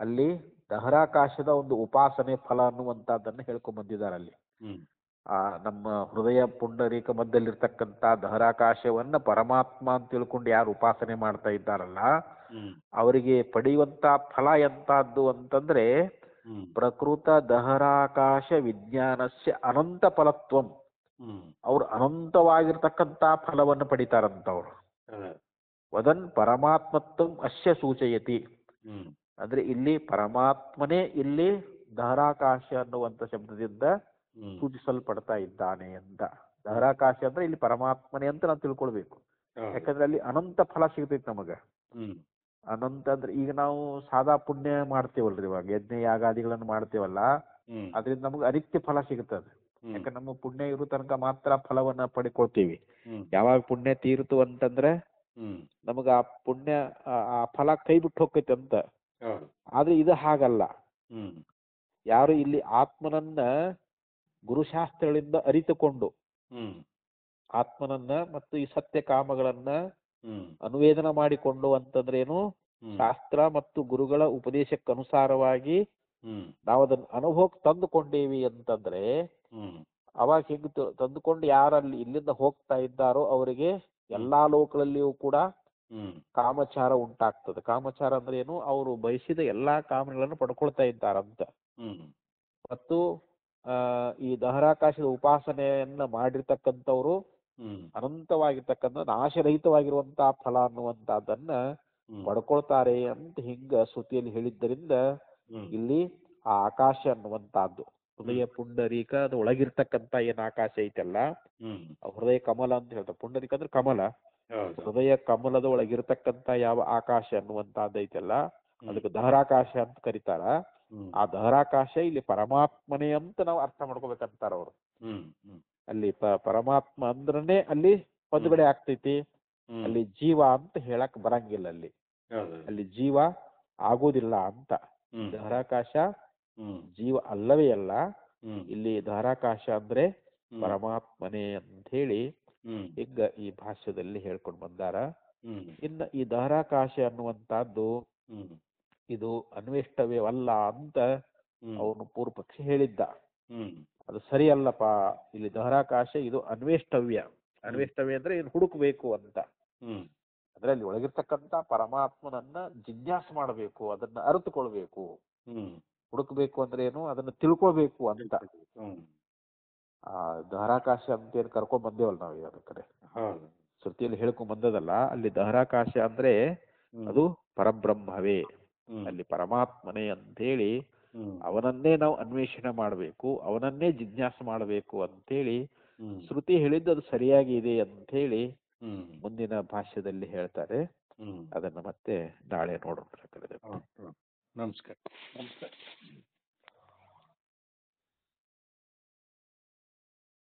ಅಲ್ಲಿ ದಹರಾಕಾಶದ ಒಂದು ಉಪಾಸನೆ ಫಲ ಅನ್ನುವಂಥದ್ದನ್ನು ಹೇಳ್ಕೊಂಡ್ ಬಂದಿದ್ದಾರೆ ಅಲ್ಲಿ. ಹ್ಮ್ ನಮ್ಮ ಹೃದಯ ಪುಂಡರೀಕ ಮಧ್ಯದಲ್ಲಿರ್ತಕ್ಕಂಥ ದಹರಾಕಾಶವನ್ನ ಪರಮಾತ್ಮ ಅಂತ ತಿಳ್ಕೊಂಡು ಯಾರು ಉಪಾಸನೆ ಮಾಡ್ತಾ ಇದ್ದಾರಲ್ಲ, ಹ್ಮ್ ಅವರಿಗೆ ಪಡೆಯುವಂತ ಫಲ ಎಂತದ್ದು ಅಂತಂದ್ರೆ ಹ್ಮ್ ಪ್ರಕೃತ ದಹರಾಕಾಶ ವಿಜ್ಞಾನಸ್ಯ ಅನಂತ ಫಲತ್ವಂ. ಹ್ಮ್ ಅವ್ರು ಅನಂತವಾಗಿರ್ತಕ್ಕಂಥ ಫಲವನ್ನು ಪಡಿತಾರಂತವ್ರು. ಹೌದು ವದನ್ ಪರಮಾತ್ಮತ್ವಂ ಅಸ್ಯ ಸೂಚಯತಿ. ಹ್ಮ್ ಅಂದ್ರೆ ಇಲ್ಲಿ ಪರಮಾತ್ಮನೇ ಇಲ್ಲಿ ದಹರಾಕಾಶ ಅನ್ನುವಂಥ ಶಬ್ದದಿಂದ ಹ್ಮ್ ಸೂಚಿಸಲ್ಪಡ್ತಾ ಇದ್ದಾನೆ ಅಂತ. ದಹರಾಕಾಶ ಅಂದ್ರೆ ಇಲ್ಲಿ ಪರಮಾತ್ಮನೇ ಅಂತ ನಾವು ತಿಳ್ಕೊಳ್ಬೇಕು. ಹೌದು ಯಾಕಂದ್ರೆ ಅಲ್ಲಿ ಅನಂತ ಫಲ ಸಿಗ್ತೈತಿ ನಮಗ. ಹ್ಮ್ ಅನಂತ ಅಂದ್ರೆ ಈಗ ನಾವು ಸಾದಾ ಪುಣ್ಯ ಮಾಡ್ತೇವಲ್ರಿ, ಇವಾಗ ಯಜ್ಞ ಯಾಗಾದಿಗಳನ್ನು ಮಾಡ್ತೇವಲ್ಲ, ಹ್ಮ್ ಅದರಿಂದ ನಮ್ಗೆ ಅನಿತ್ಯ ಫಲ ಸಿಗುತ್ತದೆ. ಹ್ಮ್ ಯಾಕಂದ್ರೆ ನಮ್ಮ ಪುಣ್ಯ ಇರೋ ತನಕ ಮಾತ್ರ ಫಲವನ್ನ ಪಡ್ಕೊಳ್ತೀವಿ. ಹ್ಮ್ ಯಾವಾಗ ಪುಣ್ಯ ತೀರ್ತು ಅಂತಂದ್ರೆ ಹ್ಮ್ ನಮಗ ಆ ಪುಣ್ಯ ಆ ಫಲ ಕೈ ಬಿಟ್ಟು ಹೋಗ್ತೈತೆ ಅಂತ. ಹೌದು ಆದ್ರೆ ಇದು ಹಾಗಲ್ಲ. ಹ್ಮ್ ಯಾರು ಇಲ್ಲಿ ಆತ್ಮನನ್ನ ಗುರುಶಾಸ್ತ್ರಗಳಿಂದ ಅರಿತುಕೊಂಡು ಹ್ಮ್ ಆತ್ಮನನ್ನ ಮತ್ತು ಈ ಸತ್ಯ ಕಾಮಗಳನ್ನ ಹ್ಮ್ ಅನುವೇದನ ಮಾಡಿಕೊಂಡು ಅಂತಂದ್ರೆ ಏನು, ಹ್ಮ್ ಶಾಸ್ತ್ರ ಮತ್ತು ಗುರುಗಳ ಉಪದೇಶಕ್ಕನುಸಾರವಾಗಿ ಹ್ಮ್ ನಾವು ಅದನ್ನ ಅನುಭವಕ್ಕೆ ತಂದುಕೊಂಡೇವಿ ಅಂತಂದ್ರೆ, ಹ್ಮ್ ಅವಾಗ ಹಿಂಗ್ ತಂದುಕೊಂಡು ಯಾರಲ್ಲಿ ಇಲ್ಲಿಂದ ಹೋಗ್ತಾ ಇದ್ದಾರೋ ಅವರಿಗೆ ಎಲ್ಲಾ ಲೋಕಗಳಲ್ಲಿಯೂ ಕೂಡ ಹ್ಮ್ ಕಾಮಚಾರ ಉಂಟಾಗ್ತದೆ. ಕಾಮಚಾರ ಅಂದ್ರೆ ಏನು, ಅವರು ಬಯಸಿದ ಎಲ್ಲಾ ಕಾಮಗಳನ್ನು ಪಡ್ಕೊಳ್ತಾ ಇದ್ದಾರಂತ. ಹ್ಮ್ ಮತ್ತು ಈ ದಹರಾಕಾಶದ ಉಪಾಸನೆಯನ್ನ ಮಾಡಿರ್ತಕ್ಕಂಥವ್ರು ಹ್ಮ್ ಅನಂತವಾಗಿರ್ತಕ್ಕಂಥ ನಾಶರಹಿತವಾಗಿರುವಂತಹ ಫಲ ಅನ್ನುವಂತಹದ್ದನ್ನ ಹ್ಮ್ ಪಡ್ಕೊಳ್ತಾರೆ ಅಂತ ಹಿಂಗ ಶ್ರುತಿಯಲ್ಲಿ ಹೇಳಿದ್ದರಿಂದ ಹ್ಮ್ ಇಲ್ಲಿ ಆ ಆಕಾಶ ಅನ್ನುವಂತಹದ್ದು ಹೃದಯ ಪುಂಡರೀಕ ಅದು ಒಳಗಿರ್ತಕ್ಕಂಥ ಏನ್ ಆಕಾಶ ಐತಲ್ಲ, ಹ್ಮ್ ಹೃದಯ ಕಮಲ ಅಂತ ಹೇಳ್ತಾರೆ. ಪುಂಡರೀಕ ಅಂದ್ರೆ ಕಮಲ. ಹೌದು ಹೃದಯ ಕಮಲದ ಒಳಗಿರ್ತಕ್ಕಂಥ ಯಾವ ಆಕಾಶ ಅನ್ನುವಂತಹದ್ದು ಐತಲ್ಲ, ಹ್ಮ್ ಅದಕ್ಕೆ ದಹರಾಕಾಶ ಅಂತ ಕರೀತಾರ. ಹ್ಮ್ ಆ ದಹರಾಕಾಶ ಇಲ್ಲಿ ಪರಮಾತ್ಮನೇ ಅಂತ ನಾವು ಅರ್ಥ ಮಾಡ್ಕೋಬೇಕಂತಾರ ಅವರು. ಹ್ಮ್ ಹ್ಮ್ ಅಲ್ಲಿ ಪರಮಾತ್ಮ ಅಂದ್ರನೇ ಅಲ್ಲಿ ಹೊಂದ್ಗಡೆ ಆಗ್ತೈತಿ. ಹ್ಮ್ ಅಲ್ಲಿ ಜೀವ ಅಂತ ಹೇಳಕ್ ಬರಂಗಿಲ್ಲ. ಅಲ್ಲಿ ಹೌದು ಅಲ್ಲಿ ಜೀವ ಆಗೋದಿಲ್ಲ ಅಂತ. ಹ್ಮ್ ದಹರಾಕಾಶ ಹ್ಮ್ ಜೀವ ಅಲ್ಲವೇ ಅಲ್ಲ. ಹ್ಮ್ ಇಲ್ಲಿ ದಹರಾಕಾಶ ಅಂದ್ರೆ ಹ್ಮ್ ಪರಮಾತ್ಮನೇ ಅಂತ ಹೇಳಿ ಹ್ಮ್ ಈಗ ಈ ಭಾಷ್ಯದಲ್ಲಿ ಹೇಳ್ಕೊಂಡು ಬಂದಾರ. ಹ್ಮ್ ಇನ್ನು ಈ ದಹರಾಕಾಶ ಅನ್ನುವಂತಹದ್ದು ಹ್ಮ್ ಇದು ಅನ್ವೇಷ್ಟವ್ಯವಲ್ಲ ಅಂತ ಹ್ಮ್ ಅವನು ಪೂರ್ವ ಪಕ್ಷಿ ಹೇಳಿದ್ದ. ಹ್ಮ್ ಅದು ಸರಿ ಅಲ್ಲಪ್ಪ, ಇಲ್ಲಿ ದಹರಾಕಾಶ ಇದು ಅನ್ವೇಷ್ಟವ್ಯ. ಅನ್ವೇಷ್ಟವ್ಯ ಅಂದ್ರೆ ಇದು ಹುಡುಕ್ಬೇಕು ಅಂತ. ಹ್ಮ್ ಅಂದ್ರೆ ಅಲ್ಲಿ ಒಳಗಿರ್ತಕ್ಕಂಥ ಪರಮಾತ್ಮನನ್ನ ಜಿಜ್ಞಾಸೆ ಮಾಡಬೇಕು, ಅದನ್ನ ಅರಿತುಕೊಳ್ಬೇಕು. ಹ್ಮ್ ಹುಡುಕ್ಬೇಕು ಅಂದ್ರೆ ಏನು, ಅದನ್ನ ತಿಳ್ಕೊಳ್ಬೇಕು ಅಂತ. ಹ್ಮ್ ಆ ದಹರಾಕಾಶ ಅಂತ ಏನ್ ಕರ್ಕೊಂಡ್ ಬಂದೇವಲ್ಲ ನಾವು ಈಗ ಕಡೆ ಹೌದು ಶ್ರುತಿಯಲ್ಲಿ ಹೇಳ್ಕೊಂಡ್ ಬಂದದಲ್ಲ, ಅಲ್ಲಿ ದಹರಾಕಾಶ ಅಂದ್ರೆ ಅದು ಪರಬ್ರಹ್ಮವೇ, ಹ್ಮ್ ಅಲ್ಲಿ ಪರಮಾತ್ಮನೇ ಅಂತೇಳಿ ಹ್ಮ್ ಅವನನ್ನೇ ನಾವು ಅನ್ವೇಷಣೆ ಮಾಡಬೇಕು, ಅವನನ್ನೇ ಜಿಜ್ಞಾಸೆ ಮಾಡಬೇಕು ಅಂತೇಳಿ ಹ್ಮ್ ಶ್ರುತಿ ಹೇಳಿದ್ದು ಅದು ಸರಿಯಾಗಿ ಇದೆ ಅಂತ ಹೇಳಿ ಹ್ಮ್ ಮುಂದಿನ ಭಾಷ್ಯದಲ್ಲಿ ಹೇಳ್ತಾರೆ. ಹ್ಮ್ ಅದನ್ನ ಮತ್ತೆ ನಾಳೆ ನೋಡೋಣ. ನಮಸ್ಕಾರ. ನಮಸ್ಕಾರ.